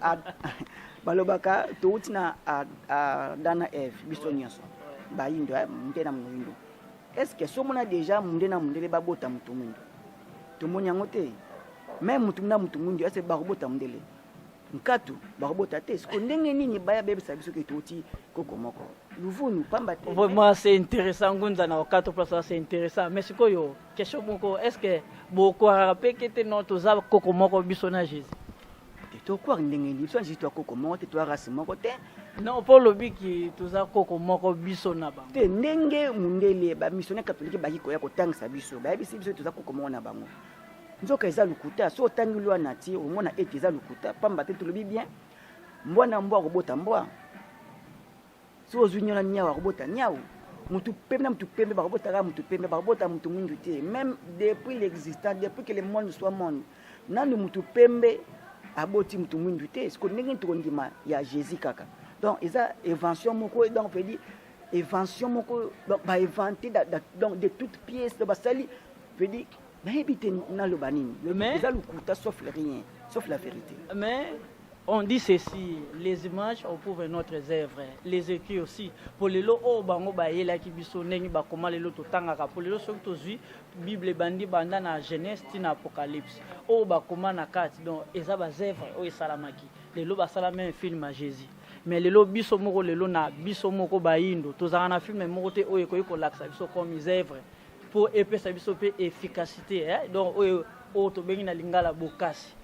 A: balobaka touti na dana Eve biso nyonso bayindo mundena muyindo est-ce que somona déjà mundena mundele babota mutu mundo tomoni yango te même mutu na mutu mundo est-ce barobota mundele nkatu barobota te est-ce ndenge nini baya bebisa biso ke touti koko moko luvunu pamba te
B: vraiment c'est intéressant ngunza na okato place c'est intéressant mais sikoyo question moko est-ce que boko rapeke te no toza koko moko biso na Jésus
A: to quoi ndenge ni so njito koko moko te to rasi moko te
B: non pour le biki toza koko moko biso na bango
A: te ndenge mundele ba missionnaire catholique ba ko ya ko tangisa biso ba bisi biso toza koko moko na bango nzoka eza lukuta so tangilwa na ti o mona ete eza lukuta pamba te to lobi bien mbona mbwa robota mbwa so ozunyola nyawa robota nyawo mutu pembe ba robota ga mutu pembe ba robota mutu mundu te même depuis l'existence depuis que le monde soit monde nanu mutu pembe aboti mutu mwindu te ce qu'on ndenge tondima ya Jésus kaka donc eza invention moko donc veut dire invention moko ba inventer donc de toutes pièces de basali veut dire na habiter na lo banini mais eza lukuta sauf rien sauf la vérité
B: mais on dit ceci les images on prouve notre œuvre les écrits aussi pour les lo o bango ba yela ki biso ndenge ba koma lelo to tangaka pour les lo soki tozwi Bible bandi banda na Genèse tina Apocalypse o ba koma na kati donc eza ba œuvre o esalamaki lelo ba sala même film à Jésus mais lelo biso moko lelo na biso moko ba indo tozanga na film moko te o ekoyi ko laksa biso comme œuvre pour epesa biso pe efficacité donc o to bengi na lingala bokasi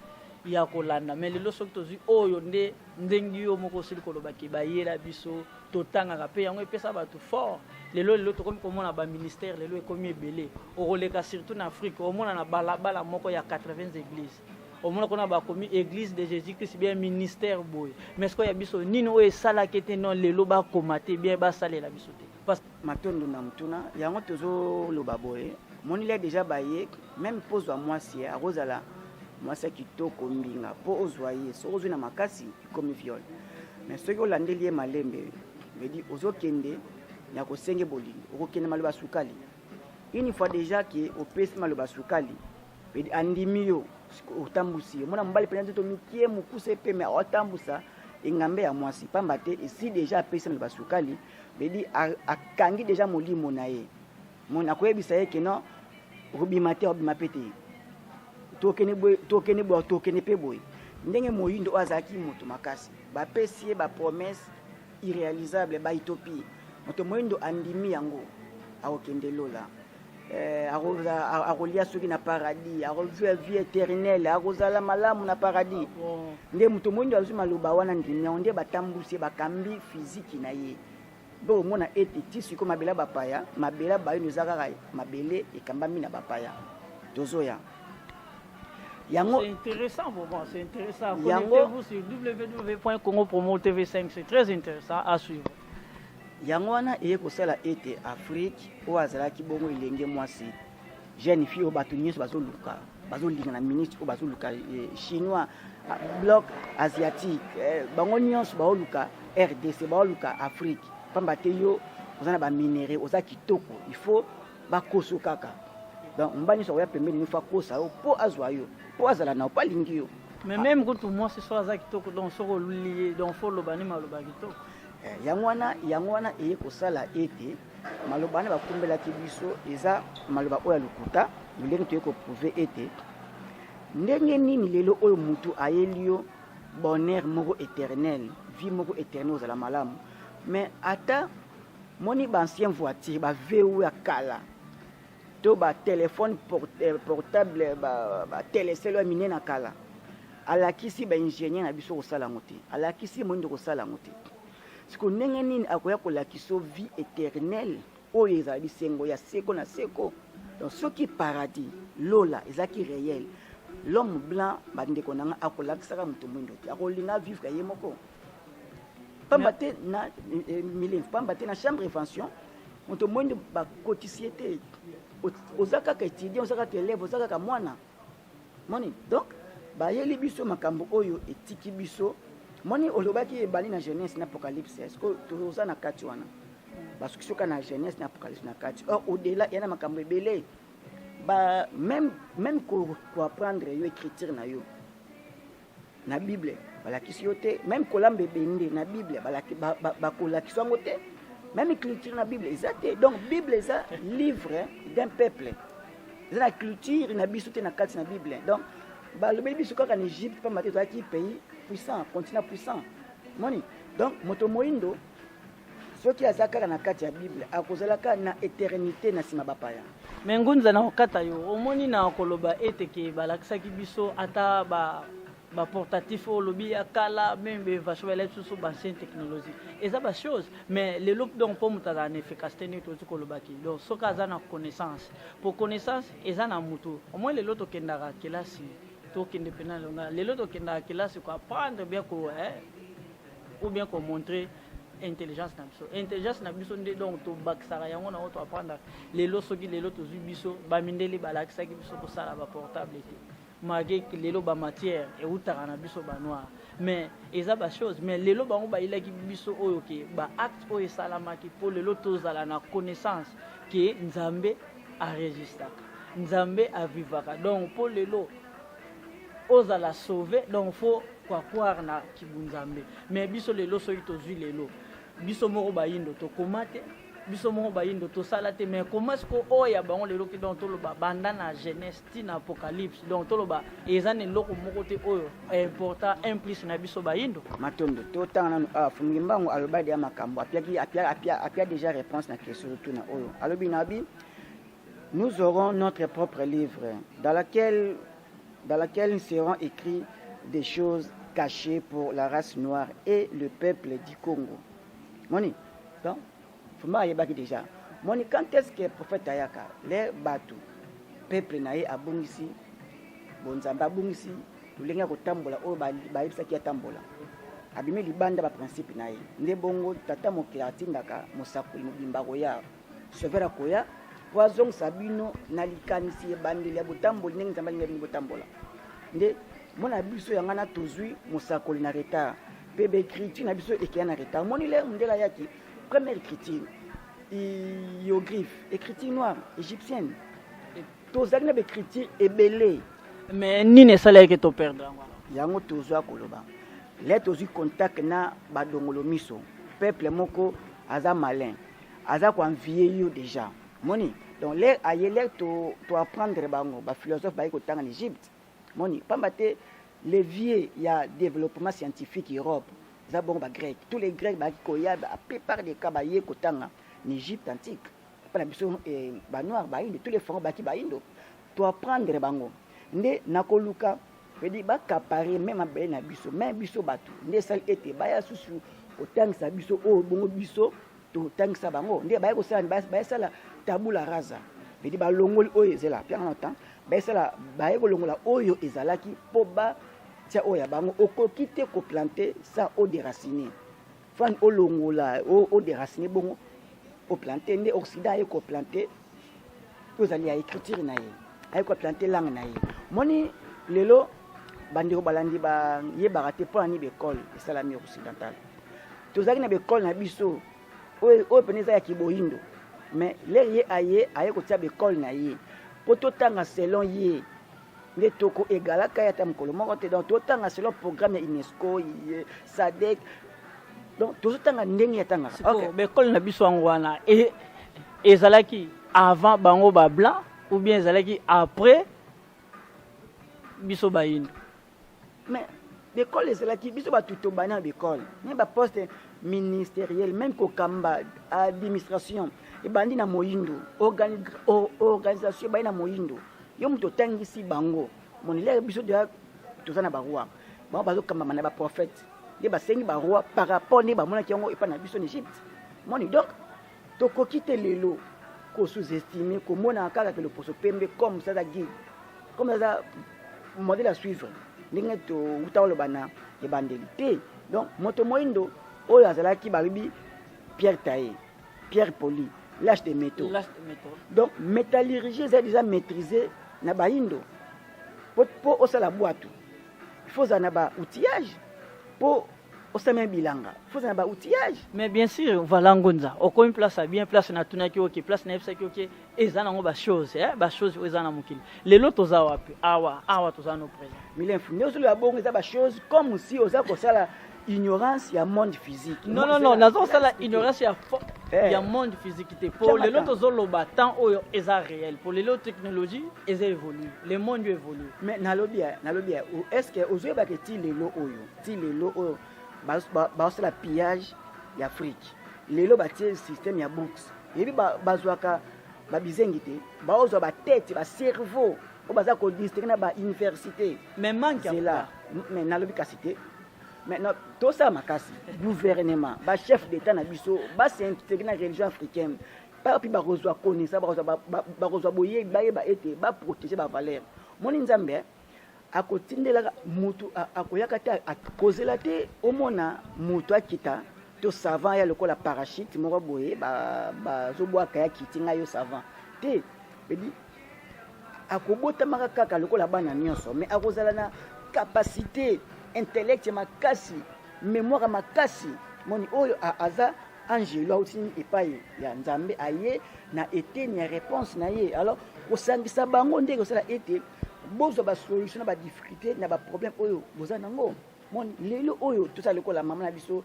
B: ya kolanda mais lelo soki tozwi oyo nde ndenge yo moko osili kolobaki bayela biso totangaka mpe yango epesa bato fort lelo tokomi komona baministère lelo ekomi ebele okoleka surtout na afrique omona na balabala moko ya 80 églises omona kona bakomi église de jésus christ bien ministère boye mais sikoyo ya biso nini oyo esalaki te non lelo bakoma te bien basalela biso te parce
A: matondo na mutuna yango tozoloba boye monile déjà baye même pose wa mwasi akozala mwasi kitoko mbinga mpo ozwa ye soki ozwi na makasi ikomi viole mais soki olandeli ye malembe vedi ozokende ya kosenge bolingo okokende maloba sukali une fois déjà ke opesi maloba sukali vedi andimi yo otambusi yo mona mobali mpenza to mikie mokuse pe me otambusa engambe ya mwasi pamba te esi déjà apesi maloba sukali vedi akangi déjà molimo na ye mona koyebisa ye ke non obima te obima pe te tokene pe boye ndenge moyindo azaki moto makasi bapesi ye bapromese irréalisable bautopie moto moyindo andimi yango akokende lola akolia soki na paradis akozwa vie éternelle akozala malamu na paradis nde moto moyindo azwi maloba wana ndimi yango nde batambusi bakambi physique na ye bo omona ete ti siko mabela bapaya mabela bayo eza kaka mabele ekambami na bapaya tozoya.
B: C'est intéressant pour moi, c'est intéressant. Connectez-vous sur www.congopromo.tv5, c'est très intéressant à suivre.
A: Yango wana eye kosala ete Afrique o azalaki bongo elenge mwasi jeune fille o bato nyonso bazolinga na ministre o bazoluka chinois bloc asiatique bango nyonso baoluka RDC baoluka Afrique pamba te yo ozana ba minéraux oza kitoko il faut bakoso kaka donc mbani so ya pembeni fa kosa o po azwa yo po azala na pa lingi yo
B: mais même quand moi ce soit za kitoko donc soko lié donc faut lo bani maloba kitoko
A: yango wana eye kosala ete maloba na bakumbelaki biso eza maloba oyo lukuta ndenge toye ko prouver ete ndenge nini lelo oyo mutu ayeli yo bonheur moko éternel vie moko éternelle ozala malamu mais ata moni ba ancien voiture ba VW ya kala to ba téléphone portable ba télécelle mine na kala alakisi ba ingénieur na biso kosala ngote alakisi mondo kosala ngote siko ndenge nini akoya kolakiso vie éternelle oyo ezali sengo ya seko na seko donc soki paradis lola ezaki réel l'homme blanc bandeko nanga akolakisaka mutu mwindo te akolinga vivre ye moko pamba te na milin pamba te na chambre révention mutu mwindo ba cotiser te ozaka ka étudiant ozaka ka élève ozaka ka mwana moni donc ba yeli biso makambo oyo etiki biso moni olobaki ebali na jeunesse na apocalypse est-ce que toza na kati wana parce que soka na jeunesse na apocalypse na kati or au-delà yana makambo ebele ba même ko apprendre yo écriture na yo na bible balakisi yo te même kolamba ebende na bible balaki bakolakisi yango te même écriture na bible ezate donc bible eza livre d'un peuple eza na culture na biso te na kati na bible donc balobeli biso kaka na Égypte pa mate toaki pays puissant continent puissant moni donc moto moindo soki azaka na kati ya bible akozalaka na éternité na sima bapaya
B: mais ngunza na okata yo omoni na koloba ete ke balakisaki biso ata ba portatif au lobby ya kala même vachement les sous ancienne technologie et ça ba chose mais les lobes donc pour muta na efficacité ni to koloba ki donc soka za na connaissance pour connaissance eza na mutu au moins les loto kendaka kelasi to kende penal on les loto kendaka kelasi ko apprendre bien ko ou bien ko montrer intelligence na biso nde donc to baksara yango na to apprendre les loso ki les loto zu biso ba mindeli balakisa ki biso ko sala ba portable malgré que lelo ba matière et utara na biso ba noir mais eza ba chose mais lelo bango ba ilaki biso oyo ke ba acte oyo salamaki pour lelo tozala na connaissance que nzambe a registraka nzambe a vivaka donc pour lelo ozala sauver donc faut quoi croire na kibunzambe mais biso lelo soki tozwi lelo biso moko ba yindo to komate biso moko ba yindo to salate mais comment est-ce que oya bango lelo ki donc toloba banda na jeunesse ti na apocalypse donc toloba ezane loko moko te oyo important implice na biso ba yindo
A: matondo to tanga na fungi mbango alobadi ya makambo apia déjà réponse na question tout na oyo alobi nabi nous aurons notre propre livre dans laquelle nous serons écrits des choses cachées pour la race noire et le peuple du Congo. Moni, donc, faut m'aller déjà. Moni, quand est-ce que le prophète Ayaka, les bateaux, peuple naïe a bungisi, bonzamba bungisi, tulenga kotambola, o baïbsa qui a tambola. Abimi libanda ba principe naïe. Nde bongo tata mokila atindaka mosakoli mobimba koya. Severa koya, poison sabino nalikanisi bandeli ya botamboli ndenge nzamba lingi botambola. Nde mona biso yangana tozui mosakoli na retard. Pebe écriture na biso ekia na retard. Moni le ndela yaki première écriture hiéroglyphe, écriture noire égyptienne. Tozali na écriture ebelé.
B: Mais ni ne sala que to perdre.
A: Yango tozwa koloba. Les tozui contact na badongolo miso. Peuple moko aza malin. Aza ko envier yo déjà. Moni. Donc les ayele to apprendre bango ba philosophe ba ko tanga en Égypte. Moni pambate les vieux il y a développement scientifique Europe. Ça bon ba grec. Tous les grecs ba koya la plupart des cas ba ye ko tanga en Égypte antique. Pas la biso ba noir ba indo tous les pharaons ba ki ba indo. To apprendre bango. Nde nakoluka veut ba capare même ba na biso même biso batu. Nde sal été ba ya susu o tangisa biso o bongo biso to tangisa bango. Nde ba ko sala ba sala tabula rasa. Veut dire ba longoli oyo ezela. Puis en temps ba sala ba ko longola oyo ezalaki po ba tia oya bango okokite ko planter ça au déraciner. Fan o longola o déraciner bongo o planter nde occident e ko planter. Vous allez à écriture na ye. Ay ko planter langue na ye. Moni lelo bandiro balandi ba ye barate pour ani l'école et ça la mi occidentale. Tozaki na l'école na biso o peneza ya kiboyindo. Mais les ye aye ko tia l'école na ye. Poto tanga selon ye les toko egalaka ya tamkolo moko te donc totanga selon programme ya UNESCO SADC. Donc tozotanga ndenge ya tanga.
B: OK, l'école na biso ngwana et ezalaki avant bango ba blanc ou bien ezalaki après biso bayindo.
A: Mais l'école ezalaki biso ba tuto bana l'école. Mais ba poste ministériel même ko kamba administration e bandi na moyindo organisation ba na moyindo. Yo muto tangisi bango. Monile biso de tozana ba roi. Ba bazo kamba mana ba prophète. De ba sengi ba roi par rapport ne ba mona ki yango e pa na biso en Égypte. Moni donc to ko kite lelo ko sous-estimer ko mona kaka que le poso pembe comme ça da guide. Comme ça modèle à suivre. Ndenge to utawolo bana e bandeli. Donc moto moindo oyo azalaki baribi Pierre Taillé, Pierre Poli, l'âge des métaux. Donc métallurgie c'est déjà maîtrisé na baindo. Pour osala boîte. Il faut en avoir outillage pour osama bilanga. Il faut en avoir outillage.
B: Mais bien sûr, voilà ngonza. Oko une place bien place na tunaki OK, place na efsa OK, ezana ngo ba chose, ba chose ezana mukili. Lelo toza wapi? Awa toza no présent.
A: Milenfu, nyoso le bongo za ba chose comme si oza ko sala ignorance ya monde physique.
B: Non, nazo sala ignorance ya monde physique te. Pour les autres zoloba temps oyo eza réel. Pour les autres technologies, eza évolue. Le monde évolue.
A: Mais nalobi est-ce que ozo ba ke ti lelo oyo ba sala pillage ya Afrique. Lelo ba tie système ya box. Ebi bazwaka ba bizengi te. Ba ozo ba tête, ba cerveau. O baza ko district na ba université.
B: Mais manque
A: là. Mais nalobi ka cité. Maintenant, tout ça, makasi, gouvernement, chef d'État, c'est intégré dans la religion africaine. Pas puis barozo connaître, barozo boyer, ba protéger ba valeur. Mon nzambe a continué la mutu a koyakata a causer la te au mona mutu akita to savant ya lokola parachute moko boye ba zobo akaya kitinga yo savant. Te bedi akobota makaka lokola bana nyonso mais akozala na capacité intellect makasi mémoire makasi moni oyo aza angelo aussi epai ya nzambe aye na eteni ya réponse na ye alors osangisa bango ndenge osala ete bozo ba solution na ba difficulté na ba problème oyo boza nango moni lelo oyo tout ça lekola mama na biso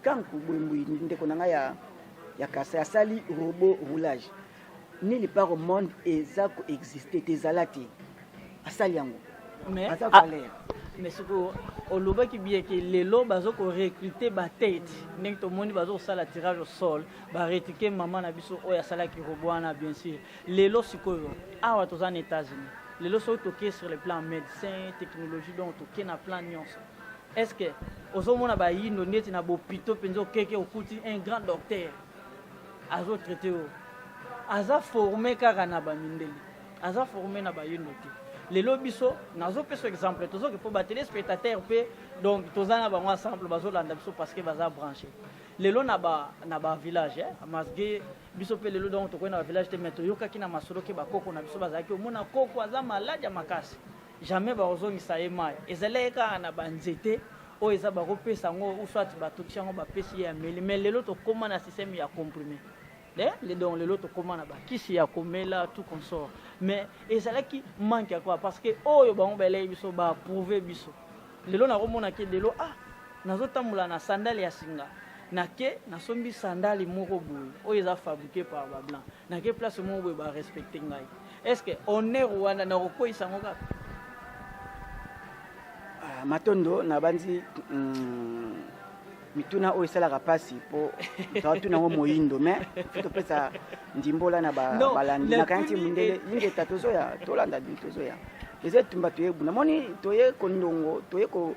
A: kanku bwembwi ndeko nanga ya kasa ya sali robot roulage ni le par au monde ezako exister tezalati asali yango
B: mais
A: valeur.
B: Mais ce que oloba ki bien que lelo bazo ko recruter ba tête ndenge to moni bazo sala tirage au sol ba rétiquer maman na biso oya sala ki robot na bien sûr lelo sikoyo awa to za États-Unis les lots sont toqués sur le plan médecin, technologie, donc toqués na plan nyonso. Est-ce que aux hommes on a baillé nos nets na bopito penzo keke okuti un grand docteur azo traité o aza formé karana ba mindeli aza formé na baillé noté les lobiso nazo peso exemple tozo que pour ba téléspectateur pe donc tozana ba ensemble bazo landa biso parce que baza branché les lots na ba village masge biso pe les lots donc to ko na village te meto yoka kina masolo ke ba koko na biso baza ki o mona koko aza malade ya makasi jamais bazongisa ye mai ezaleka na banzete o eza bakopesa ngo uswati batokisha ngo bapesi ya meli mais lelo tokoma na système ya comprimé les donc lelo tokoma na bakisi ya komela tout consort mais ezalaki manque ya quoi parce que oyo bango belei biso ba prouver biso lelo na komona ke lelo nazotambola na sandale ya singa nake nasombi sandale moko boye oyo eza fabriqué par ba blanc nake place moko boye ba respecter ngai est-ce que honneur wana na kokoisa ngo kaka
A: matondo na banzi mituna oyo esalaka pasi po tawatuna ngo moyindo mais fito pesa ndimbola na balandi na kanti mundele ingeta tozoya tolanda tozoya eza tumba toyebuna moni toye kondongo toye ko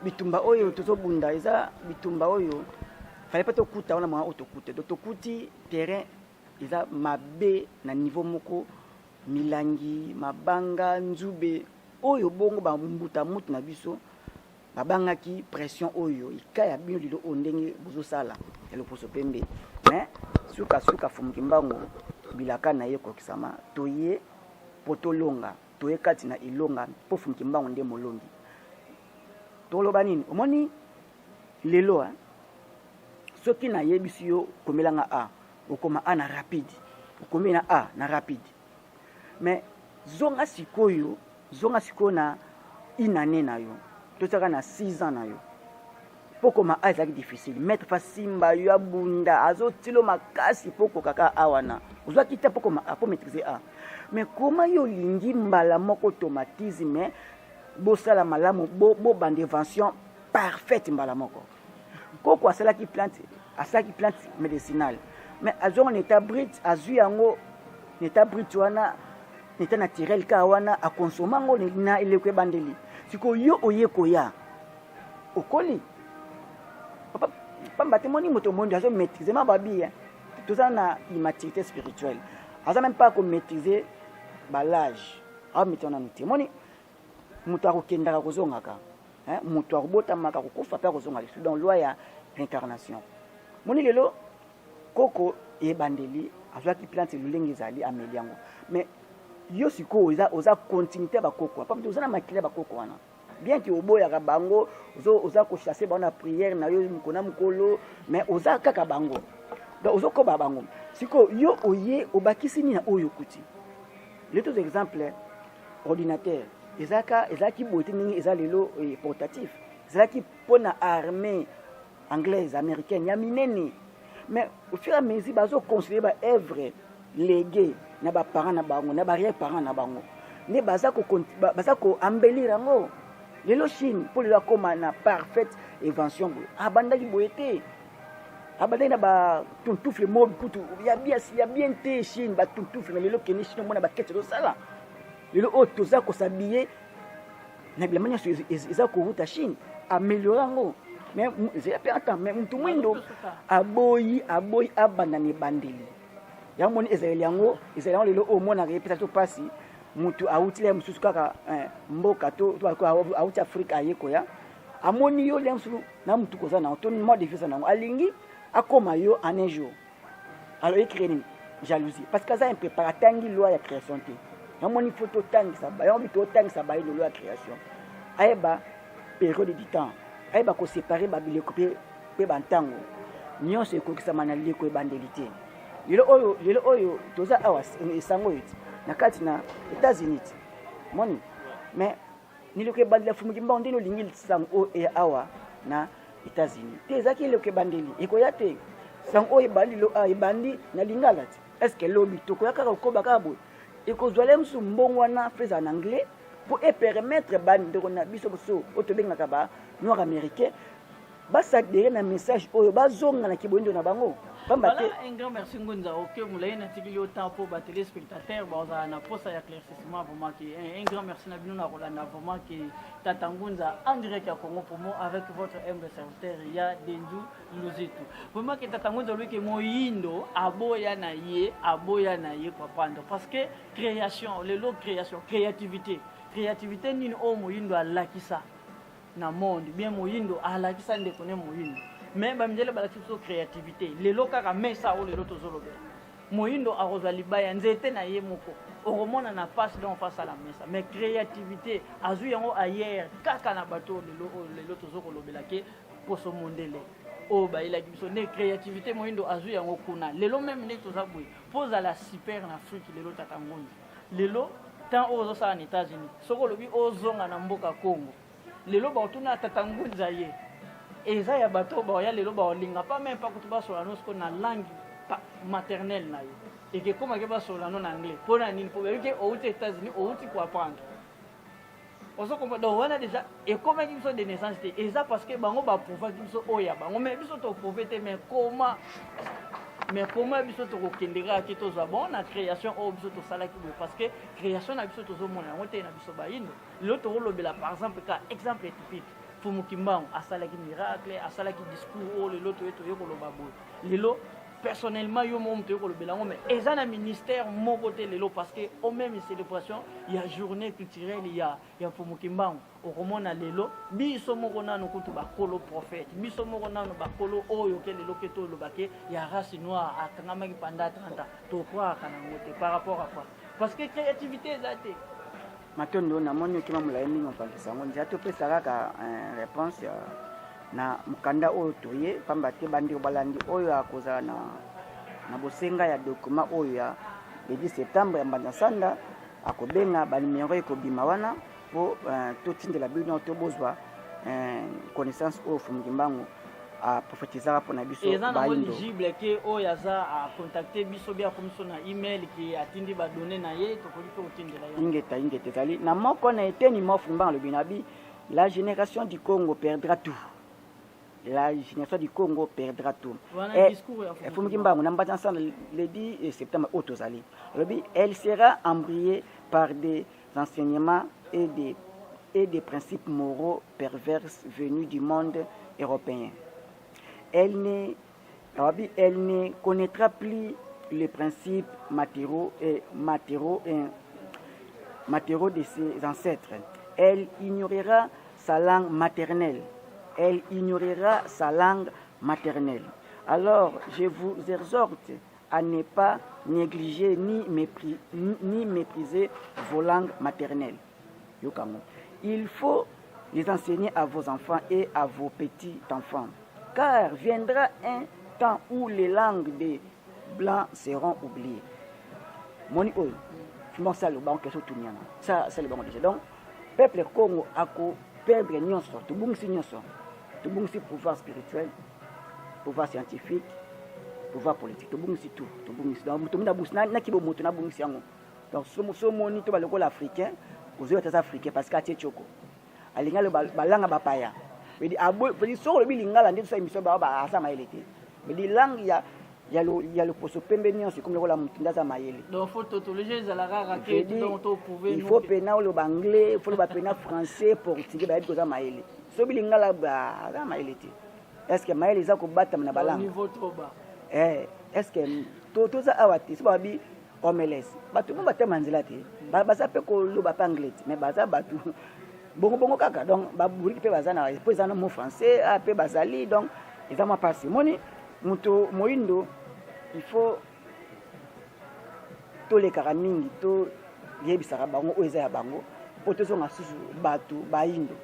A: bitumba oyo tozobunda eza bitumba oyo fallait pas tokuta ona mwa otokuta tokuti terrain eza mabe na niveau moko milangi mabanga nzube oyo bongo ba mbuta mutu na biso babangaki pression oyo ikaya bino lilo ondenge bozo sala elo poso pembe mais suka fumuki mbango bilaka na ye kokisama toye potolonga toye kati na ilonga po fumuki mbango nde molongi toloba nini omoni lelo soki na yebisi yo komelanga a okoma a na rapide okomena a na rapide mais zonga sikoyo na inane na yo tozaka na 6 ans na yo pokoma a ezalaki difficile maître fasimba yo abunda azotilo makasi poko kaka awana ozwaki te pokoma po maîtriser a mais koma yo lingi mbala moko automatisme bosala malamu bo bandévention parfaite mbala moko koko asalaki plante médicinale mais azongo neta brite azwi yango neta brite wana neta naturel ka wana a consommer ngo na ilekwe bandeli siko yo oye koya okoli pamba temoni moto mondo azo maîtriser ma babi tout ça na immaturité spirituelle aza même pas ko maîtriser balage metona nuti moni moto akokendaka kozongaka moto akobotamaka kokufa pe akozonga lisu dans loi ya réincarnation moni lelo koko ebandeli azwaki plante lulenge ezali ameli yango mais yo siko oza continuité bakoko pa oza na makile bakoko wana bien que oboyaka bango oza ko chasser ba na prière na yo mukona mukolo mais oza kaka bango donc ozokoba bango siko yo oye obakisi ni na oyo kuti les deux exemples ordinateur ezaki boté ningi ezalelo portatif ezaki pona armée anglaise américaine ya minene mais au fur et à mesure bazo considérer ba œuvre légué na ba parents na bango na ba arrière parents na bango ne baza ko embellir ngo lelo Chine pour la koma na parfaite invention abandaki boyete abandaki na ba tuntufle mob kutu ya bien te Chine ba tuntufle lelo keni Chine mona ba kete do sala lelo otoza ko s'habiller na bilamanya eza ko vuta Chine améliorer ngo mais c'est pas attends mais mutu mwindo aboyi abandani bandeli yamoni ezali yango lelo o mona repeta to pasi mutu autile mususu kaka mboka to auti Afrika ayeko ya amoni yo le mususu na mutu koza na to mo defisa nango alingi akoma yo en un jour alors écrire jalousie parce que ça un préparateur ngi loi ya création te yamoni photo tangi ça ba yamoni to tangi ça ba ile loi ya création ayeba période du temps ayeba ko séparer ba bileko pe bantango nyonso ekokisama na leko ebandelité lelo oyo toza awas esango yiti na kati na États-Unis moni mais niloko bandela fumuki mbao ndino lingili sango e awa na États-Unis te ezaki loko bandeli ekoya te sango ebandi lo ebandi na lingala te est-ce que lobi tokoya kaka koba kabo ekozwala msu mbongo na feza en anglais pour permettre bandi na biso so otobengaka ba noir américain basadere na message oyo bazonga na kibondo na bango
B: Voilà, un grand merci Ngunza. Ok, moulay na tikili autant pour les téléspectateurs. Bon, ça n'a pas ça éclaircissement vraiment qui un grand merci na bino na Rolanda vraiment qui Tata Ngunza en direct à Congo pour moi avec votre humble serviteur ya Dendu Luzitu. Vraiment que Tata Ngunza lui que moyindo aboya na ye kwa pando parce que création, le lot création, créativité ni o moyindo alakisa na monde bien moyindo alakisa ndekone moyindo. Mais bamjele balakisa créativité lelo kaka mesa o lelo tozolobela moyindo akozwa libaya nzete na ye moko okomona na face donc face à la mesa mais créativité azu yango ailleurs kaka na bato lelo tozokolobela ke poso mondele o bayilaki biso ne créativité moyindo azu yango kuna lelo même ne tozaboye pose à la super en Afrique lelo Tata Ngunza lelo tant ozo sa en États-Unis sokolobi ozonga na mboka Congo lelo baotuna Tata Ngunza ye et ça y a bateau ba ya lelo ba linga pas même pas kutuba sur la noce qu'on a langue maternelle na yo et que comme que ba sur la non anglais pour na ni pour que aux États-Unis au ti quoi apprendre on se comprend donc on a déjà et comme ils sont de naissance et ça parce que bango ba pouvoir qu'ils sont oya bango mais biso to prophète mais comment biso to kokendera ki to za bon na création o biso to sala ki parce que création na biso to zo mona on te na biso ba indo l'autre lobela par exemple ka exemple typique Fumukimbangu asalaki miracle asalaki discours le lot to yekoloba boy lelo personnellement yo mom to yekolobela ngo mais ezana ministère mon côté lelo parce que au même célébration il y a journée culturelle il y a Fumukimbangu okomona lelo biso moko nanu kutu bakolo prophète biso moko nanu bakolo oyo ke lelo ke to lobake ya race noire akangamaki pendant 30 ans to croire kana ngote par rapport à quoi parce que créativité ezate
A: matondo na moni kima mulayi mingi mpangisa ngo nzia topesa kaka réponse na mukanda oyo toye pamba te bandi balandi oyo akozala na bosenga ya document oyo ya 10 septembre ya mbanda akobenga banimero ekobima wana po totindela bino tobozwa connaissance oyo Fumukimbangu a prophétisera pour na biso
B: baindo éligible que oyaza a contacter biso bia comme son email qui atindi ba donner na ye to ko tindela yo
A: ingeta zali na moko na eteni mo Fumukimbangu le binabi la génération du Congo perdra tout la génération du Congo perdra tout et Fumukimbangu na mbata ensemble le 10 septembre otozali elle sera embrayée par des enseignements et des principes moraux pervers venus du monde européen. Elle ne connaîtra plus les principes matériaux de ses ancêtres. Elle ignorera sa langue maternelle. Alors, je vous exhorte à ne pas négliger ni mépriser vos langues maternelles. Il faut les enseigner à vos enfants et à vos petits-enfants. Car viendra un temps où les langues des Blancs seront oubliées. Moni oyo, finalement ça le banc que tout niana. Ça c'est le banc déjà. Donc peuple Congo ako perdre nyonso, tubungisi nyonso. Tubungisi pouvoir spirituel, pouvoir scientifique, pouvoir politique. Tubungisi tout, tubungisi. Donc mutumina busna na kibo mutu na bungisi yango. Donc so moni to baloko l'africain, aux autres africains parce qu'à Tchoko. Alinga le balanga bapaya. Mais dit abo, mais sur le bilingala ndé ça émission ba asa maelete. Mais dit langue il y a le poso pembeni c'est comme le la mutunda za maele.
B: Donc faut tautologie za la rara que donc to pouvoir
A: il faut pena le anglais, il faut le pena français portugais ba ko za maele. So bilingala ba za maelete. Est-ce que maele za ko bata na balanga?
B: Niveau trop bas.
A: Est-ce que to za awati so ba bi omeles. Ba to ba temanzela te. Ba za pe ko lo ba anglais mais ba za ba bongo kaka donc ba buri pe bazana po ezana mo français a pe bazali donc ezama passer moni muto moindo il faut to le karamingi to yebisaka bango o eza ya bango po to zonga susu batu baindo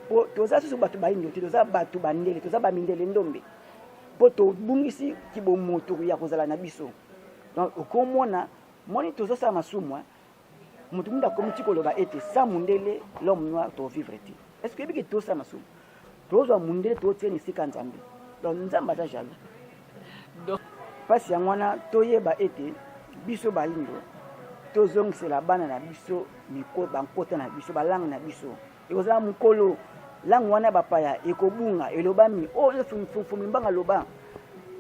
A: po to za susu batu baindo to za batu bandele to za ba mindele ndombe po to bungisi kibo moto ya kozala na biso donc okomona moni to zo sa masumwa mutu munda komiti koloba ete sa mundele l'homme noir to vivre ti est-ce que biki to sa masu to zo mundele to tieni sika nzambe donc nzamba za jalo donc pasi ya mwana to yeba ete biso ba indo to zongsela bana na biso miko bankota na biso balanga na biso ekozala mukolo langue wana bapaya ekobunga elobami o Fumukimbangu loba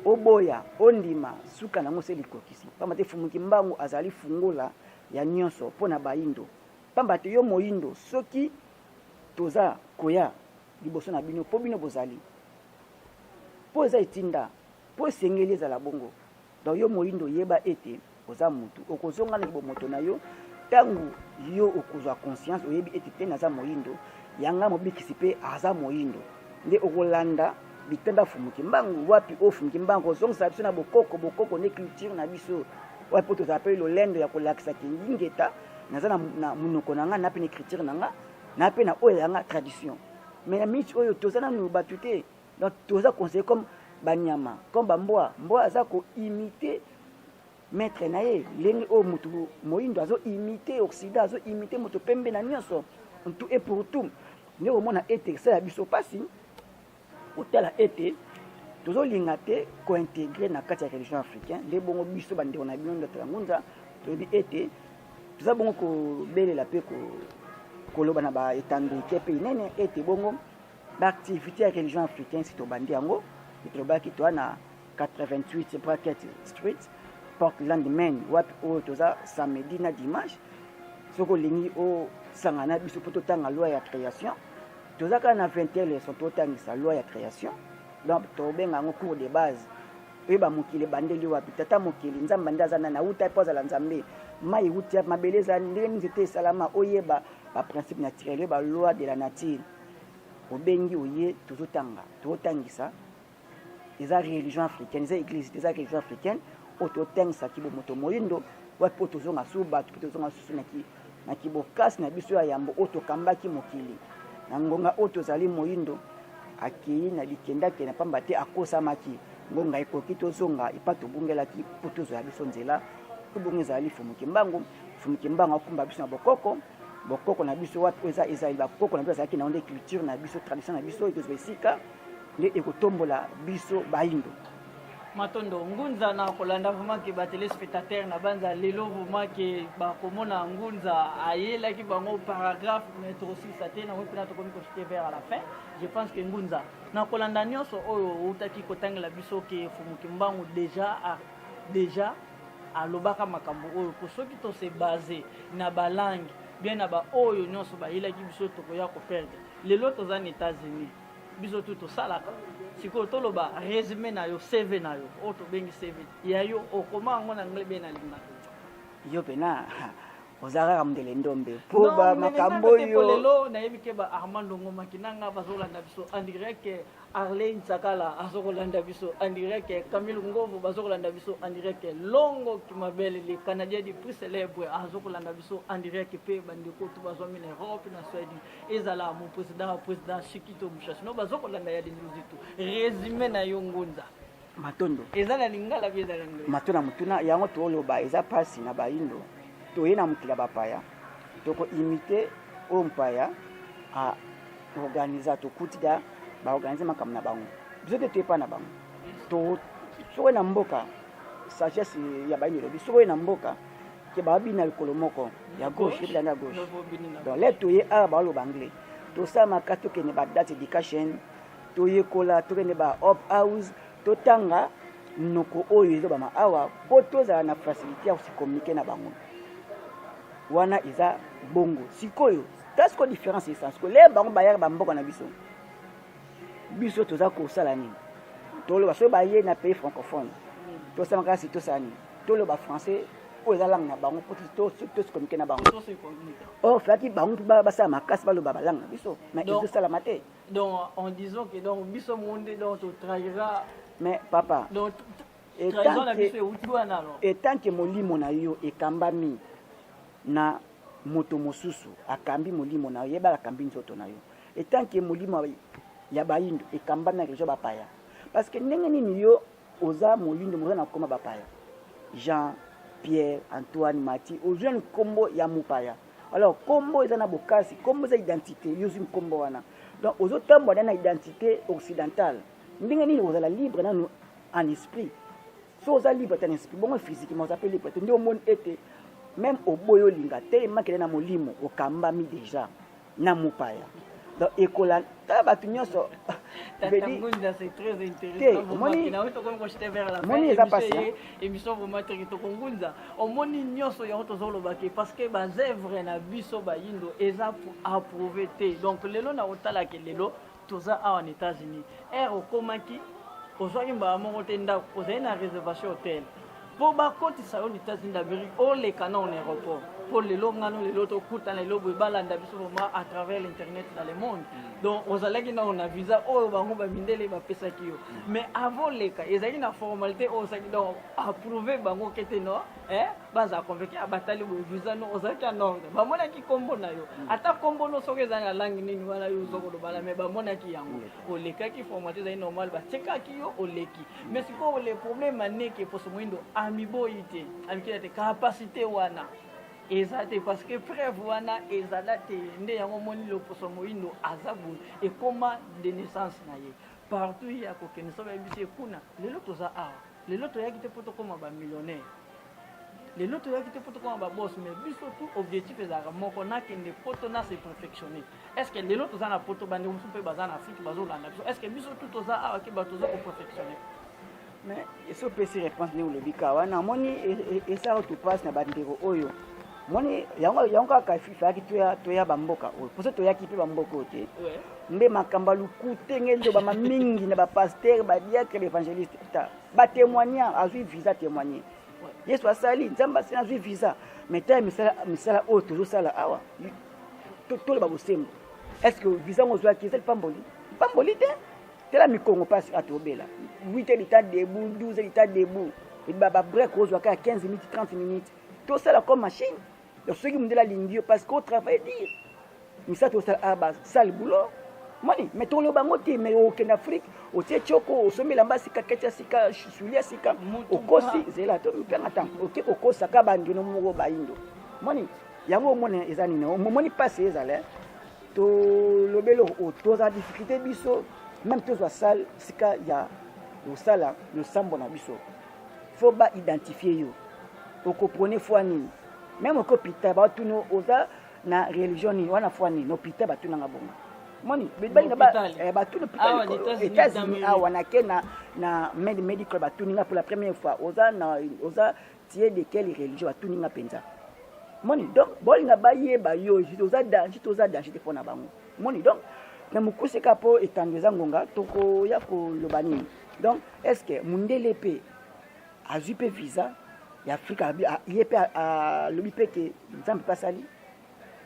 A: oboya ondima suka nango se likokisi pamba te fumuki mbangu azali fungola ya nyonso mpona bayindo pamba te yo moyindo soki toza koya liboso na bino mpo bino bozali mpo eza etinda mpo esengeli ezala bongo donc yo moyindo yeba ete oza mutu okozonga na libomoto na yo ntango yo okozwa conscience oyebi ete te naza moyindo yanga mobikisi mpe aza moyindo nde okolanda bitenda fumuki mbangu wapi ofumuki mbangu ozongisa biso na bokoko ne culture na biso wapi po tozala mpe lolendo ya kolakisa ke ngingeta naza na munoko na nga na mpe na écriture na nga na mpe na oyo yanga tradition mais na minute oyo toza nanu batu te donc toza conseillé comme banyama comme mbwa aza koimite maître na ye ndenge oyo motu moyindo azoimite occident azoimite moto pembe na nyonso tout et pour tout nde omona ete esala biso mpasi otala ete tozolinga te kointegre na kati ya religion africaine nde bongo biso bandeko na bino ndotala ngunza toyebi ete toza bongo kobelela mpe koloba na baetandrike mpe inene ete bongo baactivité ya religion africaine si tobandi yango tolobaki toa na 88 Bracket Street Portland Maine wapi oyo toza samedi na dimanche soki olingi osangana biso mpo totanga loi ya création toza kaka na 21 leson totangisa loi ya création donc tobenga yango cours de base oyeba mokili bandeli wapi tata mokili nzambe nde aza nani awuta mpo azala nzambe mai ewuti mabele eza ndenge nini nzete esalama oyeba baprincipe naturel oyeba loi de la nature obengi oye tozotangisa eza religion africaine eza église eza religion africaine oyo totangisaki bomoto moyindo wapi po tozonga su bato mpe tozonga susu na kibokasi na biso ya yambo oyo tokambaki mokili na ngonga oyo tozali moyindo akei na likendakenda pamba te akosamaki ngonga ekoki tozonga epa tobungelaki mpo tozwa biso nzela tobongo ezali fumuki mbangu akumba biso na bokoko na biso wapi oyo ezali bakoko na biso azalaki na onde culture na biso tradition na biso tozwa esika nde ekotombola biso bayindo
B: Matondo ngunza na kolanda vraiment ke ba téléspectateurs na banza lelo vraiment ke ba komona ngunza ayela ki bango paragraphe metro 6 atena on peut nato komi ko vers à la fin je pense que ngunza na kolanda nyonso oyo utaki kotangela biso ke fumuki mbangu déjà alobaka makambo oyo ko soki to se baser na ba langue bien na ba oyo nyonso ba yela ki biso to koya ko perdre lelo to za États-Unis biso tout salaka siko toloba résumé na yo CV na yo oto bengi CV ya yo okoma ngo na nglebe na linga
A: yo pena ozara kamdele ndombe po ba makambo yo
B: lelo na yebi ke ba Armando Ngoma kinanga bazolanda biso en direct Arlene Sakala azokolanda biso en direct Camille Ngovo bazokolanda biso en direct Longo Kimabele le Canadien du plus célèbre azokolanda biso en direct pe bandeko to bazomi na Europe na Sweden ezala mon président Shikito Mushashino bazokolanda ya dinduzitu résumé na yo ngunza
A: matondo
B: ezala lingala bieza ngwe
A: matona mutuna yango toloba eza pasi na bayindo toyena mukila bapaya toko imiter o mpaya a organiser to kutida ba organiser makambo na bango biso te tepa na bango to sowe na mboka sagesse ya bayindo biso sowe na mboka ke babina likolo moko ya gauche et na gauche donc les toye a ba lo banglais to sama kato ke ne ba date education toye kola to ne ba up house to tanga noko oyo ezo ba ma awa po tozala na facilité ya se communiquer na bango wana iza bongo sikoyo tasko différence essence ko le bango bayaka bamboka na biso toza kosala nini tolo baso baye na pays francophone to samaka si to sani tolo ba français o eza langue na bango to se communiquer na bango oh faki bango ba sa makasi ba lo ba langue na biso na izo sala mate
B: donc en disant que donc biso monde donc to trahira
A: mais papa
B: donc
A: tant que molimo na yo ekambami na moto mosusu akambi molimo na yeba akambi nzoto na yo tant que molimo ya bayindo ekambami na religion bapaya parce que ndenge nini yo oza moyindo moza na koma bapaya Jean Pierre Antoine Mati ozwa nkombo ya mupaya alors kombo eza na bokasi kombo za identité yo zwi nkombo wana donc ozotambola na identité occidentale ndenge nini ozala libre nanu en esprit so oza libre en esprit bongo physiquement oza pe libre nde omoni ete même oboyo linga te makele na molimo okambami déjà na mupaya donc ekola ta batu nyonso
B: Tatangunza, c'est très intéressant. Moni eza passé. Émission vraiment très tokongunza. Omoni nyoso ya tozolo baki parce que ba œuvre na biso ba yindo eza pour approuver te. Donc lelo na otala ke lelo toza en États-Unis. Okomaki ozwaki mbala moko te ndako ozali na réservation hôtel mpo bakotisa yo États-Unis d'Amérique oleka na en aéroport mpo lelo ngano lelo tokutana lelo boye balanda biso vraiment à travers l'internet dans le monde. Donc ozalaki nao na visa oyo bango bamindele bapesaki yo mais avant leka ezalaki na formalité oyo ozalaki donc approuve bango kete no baza convaincu abatali boye visa no ozalaki en ordre bamonaki kombo na yo ata kombo no soki ezali na langue nini wana yo ozokolobala mais bamonaki yango olekaki formalité ezali normal batikaki yo oleki mais sikoyo le problème aneke poso moyindo amiboyi te amikila te capacité wana ezate parce que preuve wana ezala te nde yango moni loposo moyindo azabu ekoma de naissance na ye partout ya kokende so babisi kuna lelo toza awa lelo toyaki te po tokoma bamillionnaire lelo toyaki te po tokoma baboss mais biso tout objectif ezalaka moko nakende poto na se perfectionner est ce que lelo toza na poto bande mosusu mpe baza na afrique bazolanda biso est ce que biso tout toza awa ke bato toza koperfectionner
A: mais eso pesi réponse ne olobika wana moni esala topasse na bandeko oyo moni yango kaka fifaki toya bamboka oyo poso toyaki mpe bamboka oyo te nde makambo ya lukute nge nzobama mingi na bapaster badiacre baévangéliste batémoignant azwi visa témoigner yesu asali nzambe asali azwi visa mais ta misala oyo tozosala awa toloba bosembo est ce que visa ngo ozwaki ezali pamboli te tela mikongo mpasi atobela 8 heures d'état debout 12 heures d'état debout babrek ozwaka ya 15 minutes 30 minutes tosala comme machine donc soki mondela alingi yo parce que otravaille dire misala tosala basala boulot moni mais toloba ngo te mais okende afrique otie tioko osombela mba sika kati ya sika sulia sika okosi zela to mpenga ntango oke okosaka bangeno moko bayindo moni yango omona eza nini omoni pasi ezala tolobelo toza difficulté biso même tozwa sale sika ya osala losambo na biso faut ba identifier yo okopone foi nini même okopita batuna oza na religion nini wana foi nini opita batuna nga bonga moni bebalinga batuna États-Unis awa nake na medical batuninga pour la première fois oza tie de quelle religion batuninga penza moni donc bolinga bayeba yo oza danger te mpona bango moni donc na mukoseka po etandeza ngonga toko ya koloba nini donc est ce que mundele pe azwi pe visa ya Afrika ye pe alobi pe ke nzambe pasali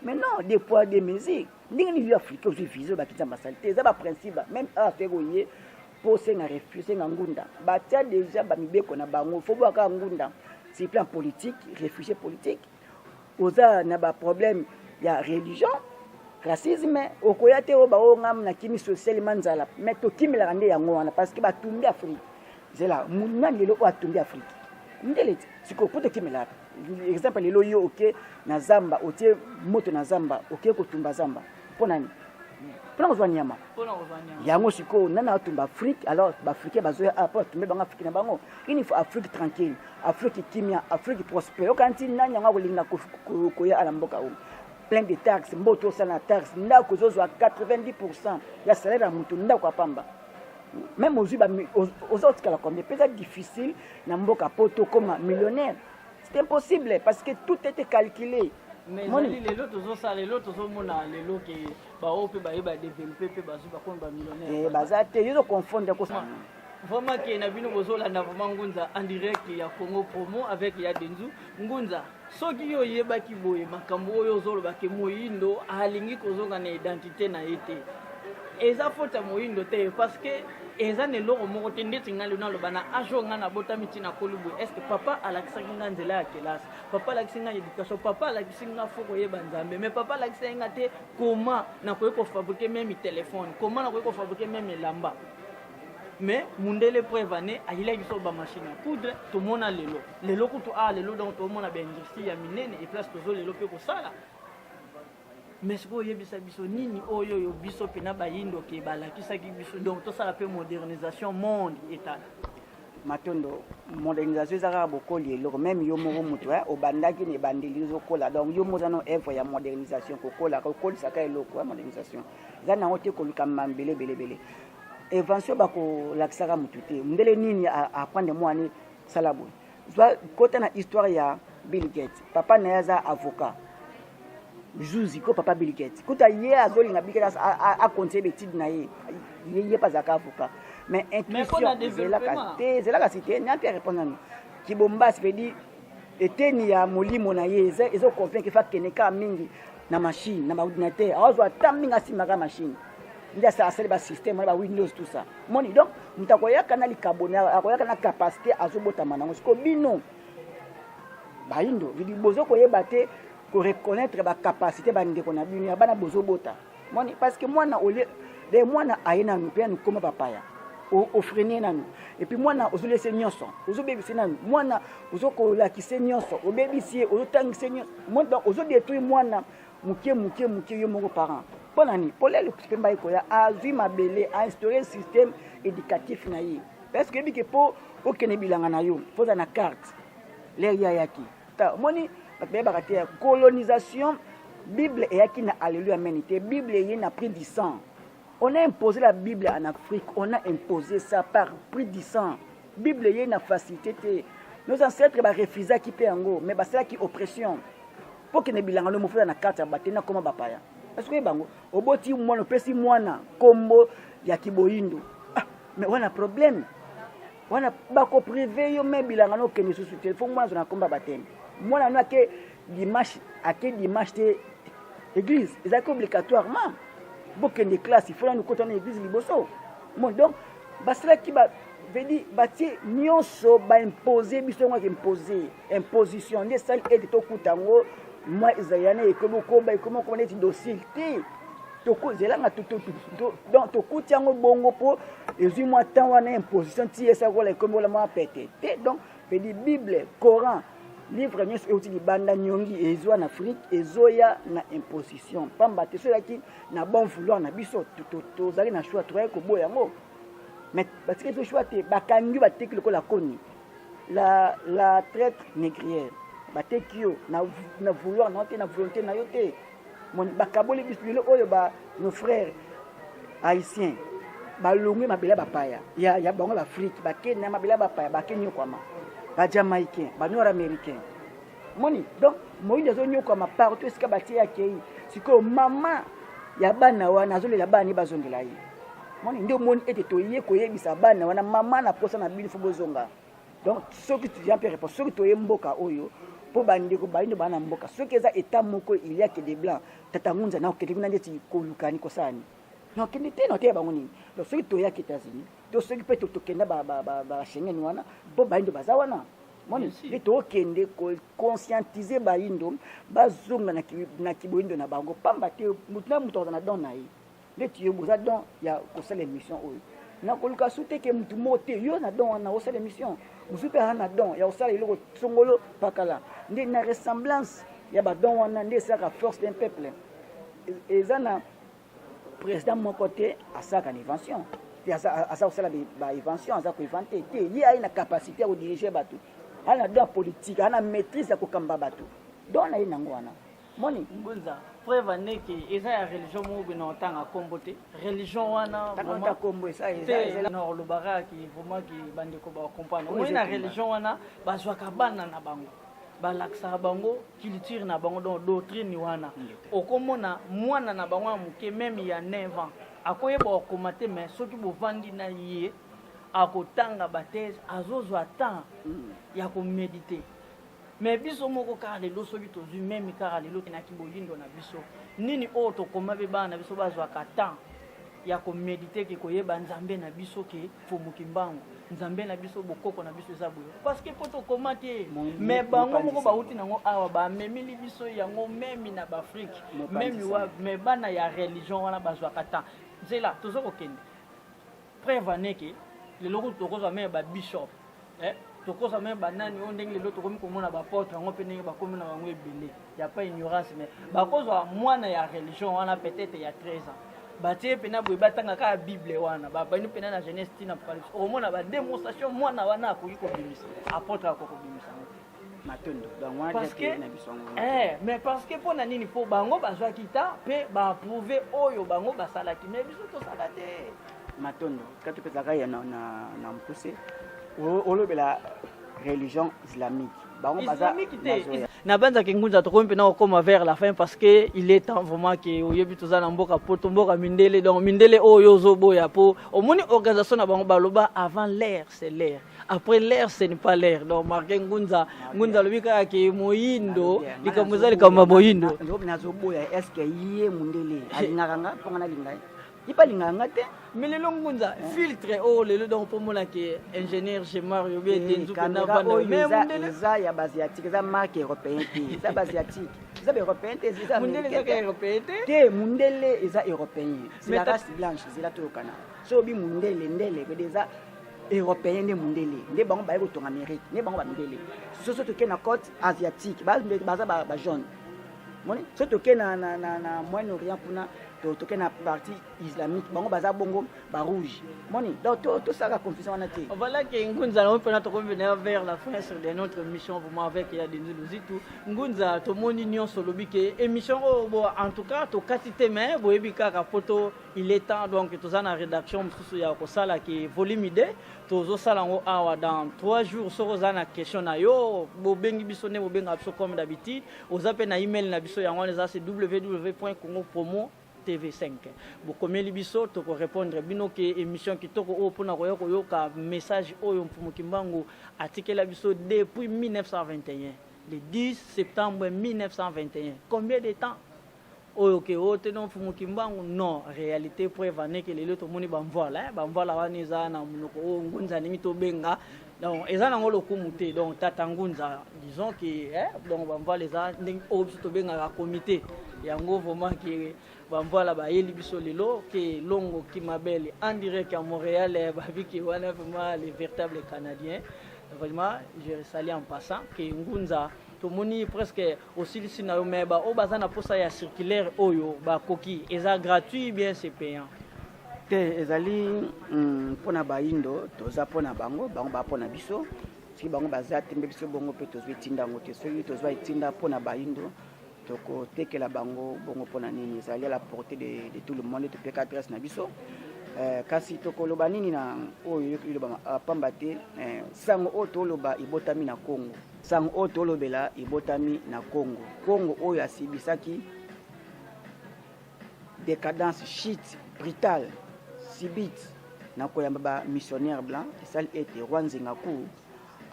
A: mais non des poids des mesures ndenge ni Afrika ozwi visa bakinzambe pasali te eza ba principe même affaire oye po senga refuse nga ngunda batia déjà bamibeko na bango fo bwaka ngunda c'est plan politique réfugié politique oza na ba problème ya religion racisme okoya te oba ngam na kimi social manzala mais to kimela nde yango wana parce que batumbi Afrique zela munna lelo o atumbi Afrique ndelete siko poto kimela exemple lelo yo ok na zamba otie moto na zamba ok ko tumba zamba pona ni pona ozwa nyama yango siko nana atumba Afrique alors ba Africain bazoya apport tumbe banga Afrique na bango il faut Afrique tranquille Afrique kimia Afrique prospère okanti nanya nga kolinga ko ya ala mboka o plein de taxes mboto sana taxes ndako zozwa 90% ya salaire ya mutu ndako apamba même aux autres cas comme peut-être difficile na mboka poto comme millionnaire c'est impossible parce que tout était calculé
B: mais les autres mona les lots qui ba ope ba développer pe bazu ba comme ba millionnaire
A: bazate yo confondre ko
B: vraiment que na bino bozolanda vraiment ngunza en direct ya Congo Promo avec ya Denzu ngunza soki yo yebaki boye makambo oyo ozolobaki moyindo alingi kozonga na identité na ete eza fota moyindo te parce que eza neloko moko te ndeti nga lona loba na ajo nga na botami tina kolubu est ce que papa alakisaki nga nzela ya kelasi papa alakisi nga éducation papa alakisi nga fo koyeba nzambe mais papa alakisi nga te comment nakoki kofabrique même téléphone comment nakoki kofabrique même elamba mais mundele preuve ane ayila biso ba machine à coudre tout mona lelo kutu lelo donc tout mona ba industrie ya minene et place tozo lelo pe ko sala mais ce que yebisa biso nini oyo yo biso pena bayindo ke balakisaki biso donc to sala pe modernisation monde état
A: matondo modernisation ezaka bokoli eloko même yo moko mutu obandaki ne bandeli zokola donc yo mozano œuvre ya modernisation kokola kokolisaka eloko ya modernisation eza nango te koluka mambele belebele invention bako laksaka mutute ndele nini apprendre moi ni salabo soit côté na histoire ya Bill Gates papa na yaza avocat juzi ko papa Bill Gates kuta ye azoli na Bill Gates a compter l'étude na ye pas avocat mais intuition c'est la cité n'a pas répondre qui bomba se veut dire eteni ya molimo na ye ezo convaincre fa keneka mingi na machine na ordinateur azwa taminga simaka machine ndia ça c'est le système ba Windows tout ça moni donc mutakoya kana likabone akoya kana capacité azobota manango siko bino ba indo vidi bozo koyeba te ko reconnaître ba capacité ba ndeko na bino ya bana bozo bota moni parce que moi na ole de moi na ayena mpia ni koma papaya au freiner nanu et puis moi na ozole nyonso ozobebisi nanu moi na ozokola kise nyonso obebisi ozotangise nyonso moi donc ozodétruire moi na mukie yo moko parent ponani polé le pemba ikoya azui mabele a instaurer un système éducatif na ye parce que bike po okene bilanga na yo poza na carte l'air yaki ta moni ba te colonisation Bible et yaki na alléluia menité Bible y na pris du sang. On a imposé la Bible en Afrique, on a imposé ça par prix du sang. Bible y a une facilité. Nos ancêtres ont refusé qui paie en gros, mais c'est là qui oppression. Pour que ne bilanga no mofuna na carte batena comme bapaya. Est-ce que bango oboti mwana pesi mwana kombo ya kiboyindo. Mais on a problème. On a bako privé yo me bilanga no keni susu te fo mwana na komba batena. Mwana no ke dimanche te église, c'est obligatoirement. Beaucoup de classes, il faut nous continuer l'église liboso. Bon donc, basela qui va venir bâtir nyonso ba imposer biso ngwa imposer imposition des salles et to kutango moi izayane ekoboko ba comment connait docilité to ko zelanga to donc to kutango bongo po ezui moi temps wana imposition ti esa ko la comme la moi pété donc veut Bible Coran livre nyonso euti libanda nyongi ezwa na Afrique ezoya na imposition pamba te cela qui na bon vouloir na biso to zali na choix trois ko boya ngo mais parce que to choix te bakangi ba tekile ko la koni la traite négrière ba tekio na vouloir na te na volonté na yote mon bakaboli biso oyo ba nos frères haïtiens ba longue mabela bapaya ya bango ba Afrique ba Kenya mabela bapaya ba Kenya kwama ba Jamaïcain, ba Nord-Américain. Moni, donc Moïse azonyo comme partout ce kabati akei. Siko maman ya bana wana azole la bana bazongela yi. Moni ndio moni ete toye koyebisa bana wana maman na posa na bili fo bozonga. Donc ce que tu viens faire pour ce que toye mboka oyo po bandi ko bandi bana mboka. Ce que ça état moko il y a que des blancs. Tatangunza na okete kuna ndeti kolukani kosani. Non kende te no te bangoni. Donc ce que toya kitazini to soki pe tokenda ba Schengen wana bo baindo bazawana moni to kende ko conscientiser baindo bazonga na kiboindo na bango pamba te mutuna mutoza na don na yi leti yo boza don ya ko sala émission oyo na koluka sute ke mutu mote yo na don na o sala émission musupe na don ya o sala iloko songolo pakala ndi na ressemblance ya ba don wana ndi saka force d'un peuple ezana président mon côté à sa invention à ça aussi la invention à ça ko inventer il y a une capacité à diriger bateau à la dans politique à la maîtrise à ko kamba bateau donc na inango wana moni
B: ngunza preuve neki eza ya religion mo bino tanga kombote religion wana
A: tanga kombo ça
B: no lubara ki vraiment ki bande ko ba comprendre moi na religion wana bazwaka bana na bango balaksa bango culture na bango donc doctrine wana okomona mwana na bango muke même ya 9 ans akoyeba okomate mais soki bovandi na ye akotanga bathèse azozwa temps ya koméditer mais biso moko kaka lelo soki tozwi même kaka lelo na kiboyindo na biso nini oyo tokoma be bana biso bazwaka temps ya koméditer ke koyeba nzambe na biso ke fomuki mbango nzambe na biso bokoko na biso eza boyo parce que poto komate mais bango moko bauti nango awa bamemili biso yango memi na baafrike memi wa mais bana ya religion wana bazwaka temps nzela tozokokende preuve aneke lelo tokozwa me babishop tokoza me banani oyo ndenge lelo tokomi komona baporte yango mpe ndenge bakomi na bango ebele ya pas ignorance mais bakozwa mwana ya religion wana peut-être ya 13 ans batie pena boye batanga kaka bible wana babani pena na Genèse tina Apocalypse omona ba démonstration mwana wana akoki kobimisa apôtre akokobimisa parce que mais parce que pour nani faut bango bazwa kita pe ba approuver oyo bango basalaki mais biso to salate
A: matondo quand tu peux ya na mpuse olobela religion islamique bango baza
B: na banza ke ngunza to kompe na koma vers la fin parce que il est temps vraiment que oyebi toza na mboka poto mboka mindele donc mindele oyo zoboya po omoni organisation na bango baloba avant l'air c'est l'air après l'air ce n'est pas l'air donc marqué ngunza lobika ke moyindo likamuza likamba moyindo
A: na zoboya est-ce que yé mundele alinganga pongana lingai ipa linganga te
B: melelo ngunza filtre lelo donc pour mona ke ingénieur chez Mario bien tenzu na bana
A: mais mundele za ya basiatique za marque européenne za basiatique za européen te za
B: mundele za européen
A: te mundele za européen c'est la race blanche c'est la tokana so bi mundele ndele be déjà européen ne mundele ne bango ba ko Amérique ne bango ba mundele so to ke na côte asiatique ba jaune moni so to ke na Moyen-Orient kuna to ke na partie islamique bango baza bongo ba rouge moni donc tout ça la confusion na te
B: voilà que ngunza on peut notre revenir vers la fin sur de notre mission vraiment avec il y a des nous ngunza to moni union solobi ke émission en tout cas to katite mais boyebi kaka photo il est temps donc to za na rédaction mususu ya ko sala ki volume 2 to zo sala ngo awa dans 3 jours so za na question na yo bo bengi biso ne bo benga biso comme d'habitude ozape na email na biso yango za c'est www.congopromo TV5 bokomeli biso to ko répondre bino ke émission kitoko o pona ko yoka message oyo Mfumuki Mbangu atikela biso depuis 1921 le 10 septembre 1921 combien de temps oyo ke o te non Mfumuki Mbangu non réalité preuve ane ke lelo to moni bamvola wani za na munoko o ngunza ningi to benga donc eza nango lokumu te donc tata ngunza disons que donc bamvola eza ndenge o biso to benga ka comité yango vraiment que bamvola ba yeli biso lelo ke longo Kimabele en direct à Montréal babiki wana vraiment les véritables Canadiens vraiment je salue en passant que ngunza to moni presque aussi ici na mais ba o bazana posa ya circulaire oyo ba koki eza gratuit bien c'est payant
A: te ezali pona baindo toza pona bango ba pona biso si bango baza tembe biso bongo pe tozwi tinda ngote soki tozwa itinda pona baindo toko tekela bango bongo pona nini ezali à la portée de tout le monde to pe adresse na biso kasi toko loba nini na oyo iloba pamba te sango o to loba ibotami na Congo sango o to lobela ibotami na Congo oyo asibisaki décadence chute brutale subite na koyamba ba missionnaire blanc esali ete Rwanzinga ku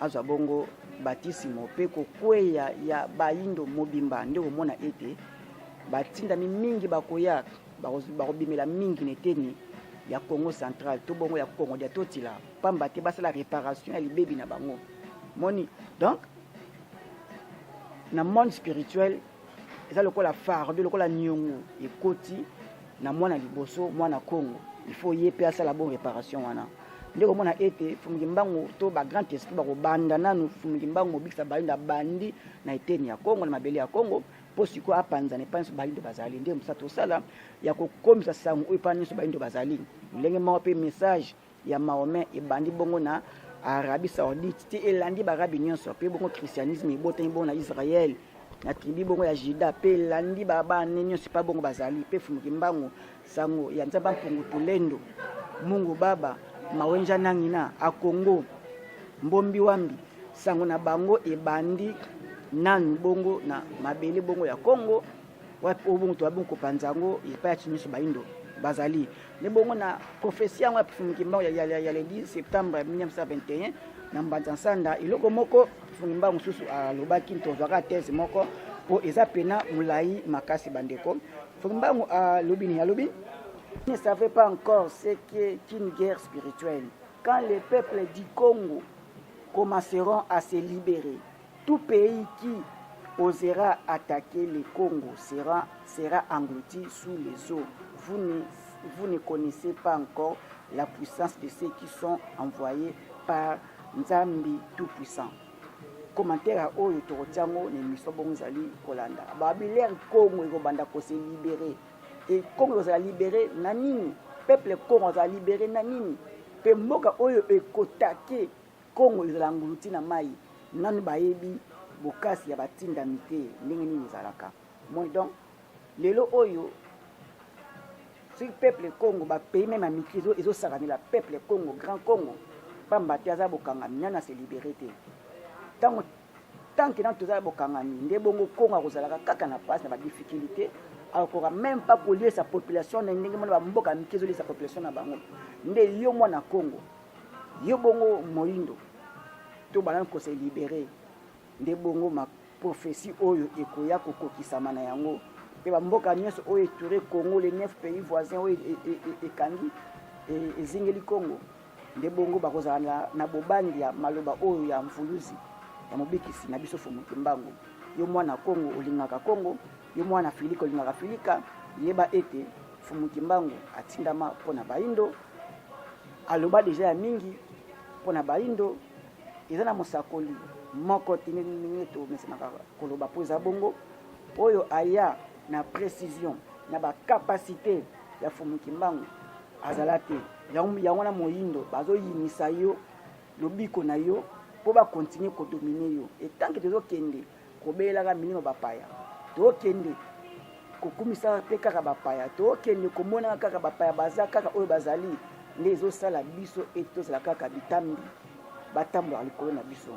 A: azwa bongo batisimo pe kokweya ya baindo mobimba nde omona ete batinda mingi bakoya bakobimela mingi neteni ya Congo central to bongo ya Congo dia totila pamba te basala réparation ya libebi na bango moni donc na monde spirituel eza lokola farde lokola nyongo ekoti na mwana liboso mwana Congo il faut yepe asala bonne réparation wana ndeko mona ete Mfumuki Mbangu to ba grand esprit ba ko banda nanu Mfumuki Mbangu bikisa balinda bandi na eteni ya Congo na mabele ya Congo posiko apanza ne panso balindo bazali nde musato sala ya kokomisa sangu oyo panso balindo bazali lenge mo pe message ya Mahomet e bandi bongo na Arabie Saoudite ti elandi barabi nyonso pe bongo christianisme e botani bongo na Israël na tribu bongo ya Juda pe landi baba nyonso pa bongo bazali pe Mfumuki Mbangu sango ya nzaba mpungu tulendo Mungu baba mawenja nangina a Congo mbombi wambi sango na bango e bandi nanu bongo na mabele bongo ya Congo wapi obongo to abongo panzango ipa ya chiniso baindo bazali ne bongo na prophétie wa Mfumuki Mbangu ya le 10 septembre 1921 na mbanzansanda iloko moko Mfumuki Mbangu susu alobaki ntozwaka thèse moko po eza pena mulai makasi bandeko Mfumuki Mbangu lobini alobi ne savait pas encore ce qu'est une guerre spirituelle. Quand les peuples du Congo commenceront à se libérer, tout pays qui osera attaquer le Congo sera englouti sous les eaux. Vous ne connaissez pas encore la puissance de ceux qui sont envoyés par Nzambi Tout-Puissant. Commentaire à Oyo Torotiango, Nemiso Bonzali Kolanda. Babiler Congo et Robanda ko se libérer. Et Congo a libéré nanini, peuple Congo a libéré nanini, pe mboka oyo ekotake Congo ezala nguluti na mai, nanu bayebi bokasi ya batindami te ndenge nini ezalaka. Donc lelo oyo si peuple Congo bapays même amiki ezosakana la peuple Congo grand Congo pamba te aza bokangami nana se libéré te tant que dans toza bokangami nde bongo Congo akozalaka kaka na passe na ba difficulté akora même pas polier sa population na ndenge mona ba mboka amiki sa population na bango nde yo mwana Congo yo bongo moyindo to balana ko se libérer nde bongo ma prophétie oyo ekoya kokokisama na yango pe ba mboka nyonso oyo eture Congo les 9 pays voisins oyo ekangi ezingeli Congo nde bongo bakozala na bobandi ya maloba oyo ya mfuluzi ya mobikisi na biso Fumuki Mbangu yo mwana Congo olingaka Congo yo mwana Filika olingaka Filika yeba ete Fumuki Mbangu atindama pona baindo aloba deja ya mingi pona baindo ezana mosakoli moko tinini to mesemaka koloba poza bongo oyo aya na précision na ba capacité ya Fumuki Mbangu azalate yango na moyindo bazoyinisa yo lobiko na yo po ba continuer ko dominer yo et tant que tozo kende ko belaka minimo bapaya to kende ko kumisa pe kaka bapaya to kende ko mona kaka bapaya baza kaka oyo bazali ndezo sala biso etos la kaka bitambi batambo alikolo na biso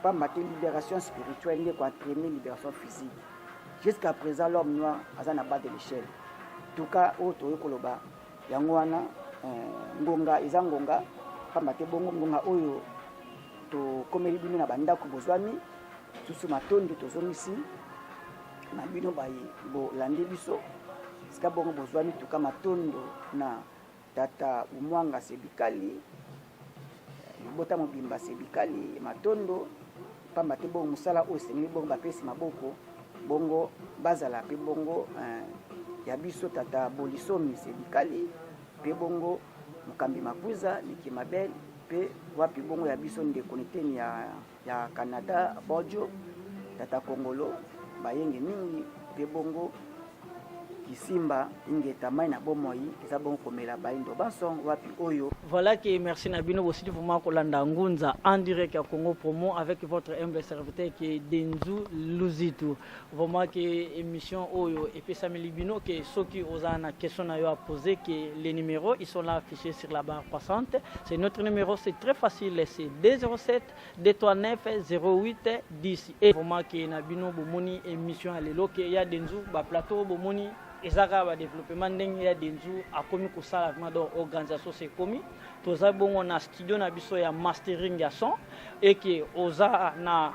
A: pas mater libération spirituelle ni ko entraîner libération physique. Jusqu'à présent l'homme noir a na bas de l'échelle tout cas auto yokoloba yango wana ngonga ezangonga pamba te bongo ngonga oyo to komeli bino na bandako bozwami susu matondo tozomisi na bino bayi bo lande biso sika bongo bozwami tuka matondo na tata umwanga sebikali bota mobimba sebikali matondo pamba te bongo musala oyo sengeli bongo bapesi maboko bongo bazala pe bongo ya biso tata bolisomi sebikali pe bongo mukambi makuza liki mabel pe wapi bongo ya biso ndeko neteni ya Canada bojo tata Kongolo bayenge mingi pe bongo kisimba ingeta mai na bomoi eza bongo komela baindo basong wapi oyo.
B: Voilà que merci Nabino aussi vraiment kolanda ngunza en direct à Congo Promo avec votre humble serviteur qui est Denzu Luzitu. Vraiment que émission oyo et puis Samuel Bino que ceux qui osent une question à poser que les numéros ils sont là affichés sur la barre passante. C'est notre numéro, c'est très facile, c'est 207 239 08 10 et vraiment que Nabino bomoni émission à l'élo que y a Denzu ba plateau bomoni ezaka ba développement ndenge ya Denzu akomi kosala vraiment dans organisation c'est komi toza bongo na studio na biso ya mastering ya son et que oza na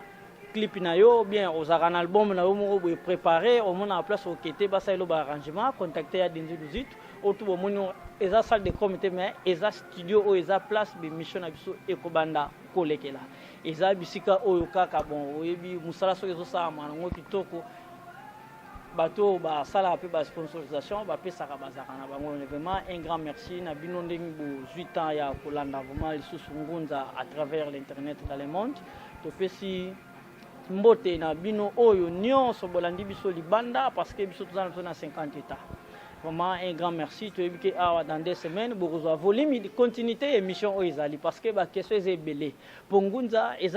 B: clip na yo bien oza na album na yo moko boye préparer au moins en place au kete basa elo ba arrangement contacter ya Denzu Luzit auto bomoni eza salle de comité mais eza studio o eza place be mission na biso ekobanda kolekela eza bisika oyo kaka bon oyebi musala so ezo sa manango kitoko bateau ba sala pe ba sponsorisation ba pe saka bazaka na bango vraiment un grand merci na bino ndenge bo 8 ans ya kolanda vraiment lisusu ngunza à travers l'internet dans le monde to pesi mbote na bino oyo nyonso bolandi biso libanda parce que biso tozana na 50 états. Vraiment un grand merci. Tu es dans 2 semaines, vous avez volume de continuité émission Oizali parce que la question est belée. Pour Ngunza, il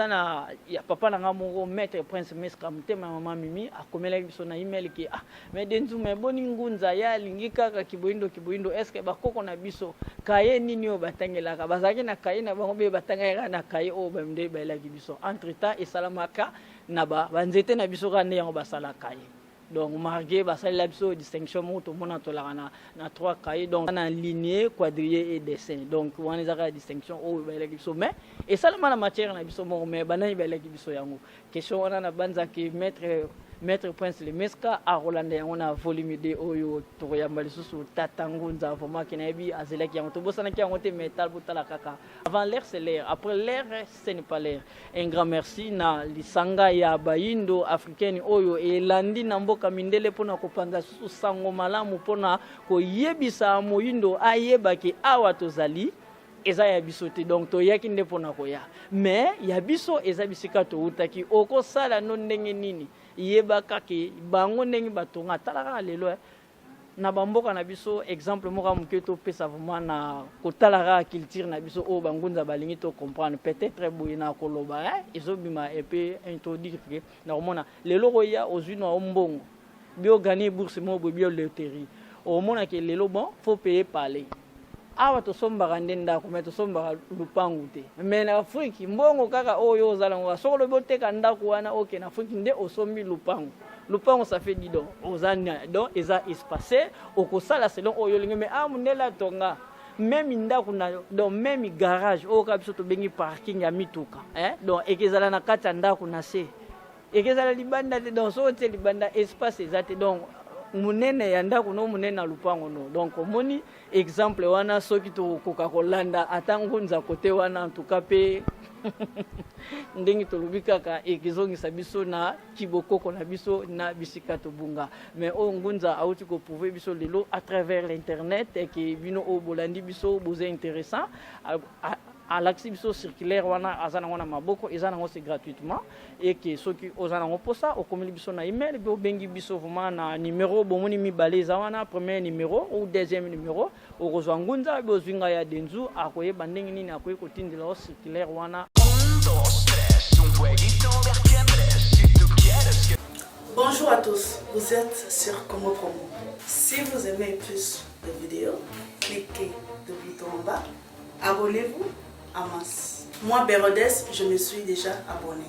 B: y a papa Nangamoro, maître Prince Meska, maman Mimi, a comme elle a son email qui ah, mais Denzu, mais bon Ngunza, ya lingika kiboindo, est-ce que bako qu'on a biso, kaye ninyo batangela, bazaki na kaye na bango batangela na kaye o bamde bela kibiso. Entre temps, et salamaka, naba, banzete na biso rane yango basala kaye. Donc marqué basali la biso distinction moto mona tolana na 3 cahiers donc on a lignée quadrillé et dessin donc on les a distinction o ba la biso mais et ça la matière na biso mo mais banani ba la biso yango question on a banza ki maître Prince le Meska a Rolande on a volume de oyo to yamba lisusu tatangunza vraiment kenabi azela ki yango to bosana ki yango te metal butala kaka avant l'air c'est l'air après l'air ce n'est pas l'air. Un grand merci na lisanga ya baindo africaine oyo e landi na mboka mindele pona kopanda susu sango malamu pona ko yebisa moyindo ayeba ki awa tozali eza ya biso te donc to yaki nde pona ko ya mais ya biso eza bisika to utaki oko sala no ndenge nini yeba kake bango ndenge batonga talaka lelo na bamboka na biso exemple moko moke topesa vraiment na kotalara culture na biso oyo bangunza balingi to comprendre peut-être boye na koloba ezobima epe introduire ke na komona lelo koya ozwi na ombongo bio gagner bourse mo bio loterie omona ke lelo bon faut payer parler awa tosombaka nde ndako me tosombaka lupangu te me na afriki mbongo kaka oyo ozala ngo soko lobi oteka ndako wana oke na afriki nde osombi lupangu lupango ça fait 10 donc ozania donc eza espacé okosala selon oyo lingi me amundela tonga même ndako na donc même garage oyo kabiso tobengi parking ya mituka donc ekezala na kati ya ndako na se ekezala libanda te donc so te libanda espace eza te donc munene ya ndako no munene na lupango no donc omoni exemple wana soki tokoka kolanda ata ngunza kote wana en tout cas pe ndenge tolobi kaka ekezongisa biso na kibokoko na biso na bisika tobunga mais o ngunza auti ko prouver biso lelo à travers l'internet ke bino o bolandi biso boze intéressant à l'accès biso circulaire wana azana wana maboko ezana ngo c'est gratuitement et que soki ozana ngo posa okomeli biso na email be obengi biso vraiment na numéro bomoni mibale za wana premier numéro ou deuxième numéro okozwa ngunza be ozinga ya denzu akoyeba ndenge nini akoyi kotindela o circulaire wana.
D: Bonjour à tous, vous êtes sur Congo Promo. Si vous aimez plus de vidéos, cliquez le bouton en bas, abonnez-vous en masse. Moi, Bérodès, je me suis déjà abonné.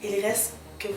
D: Il reste que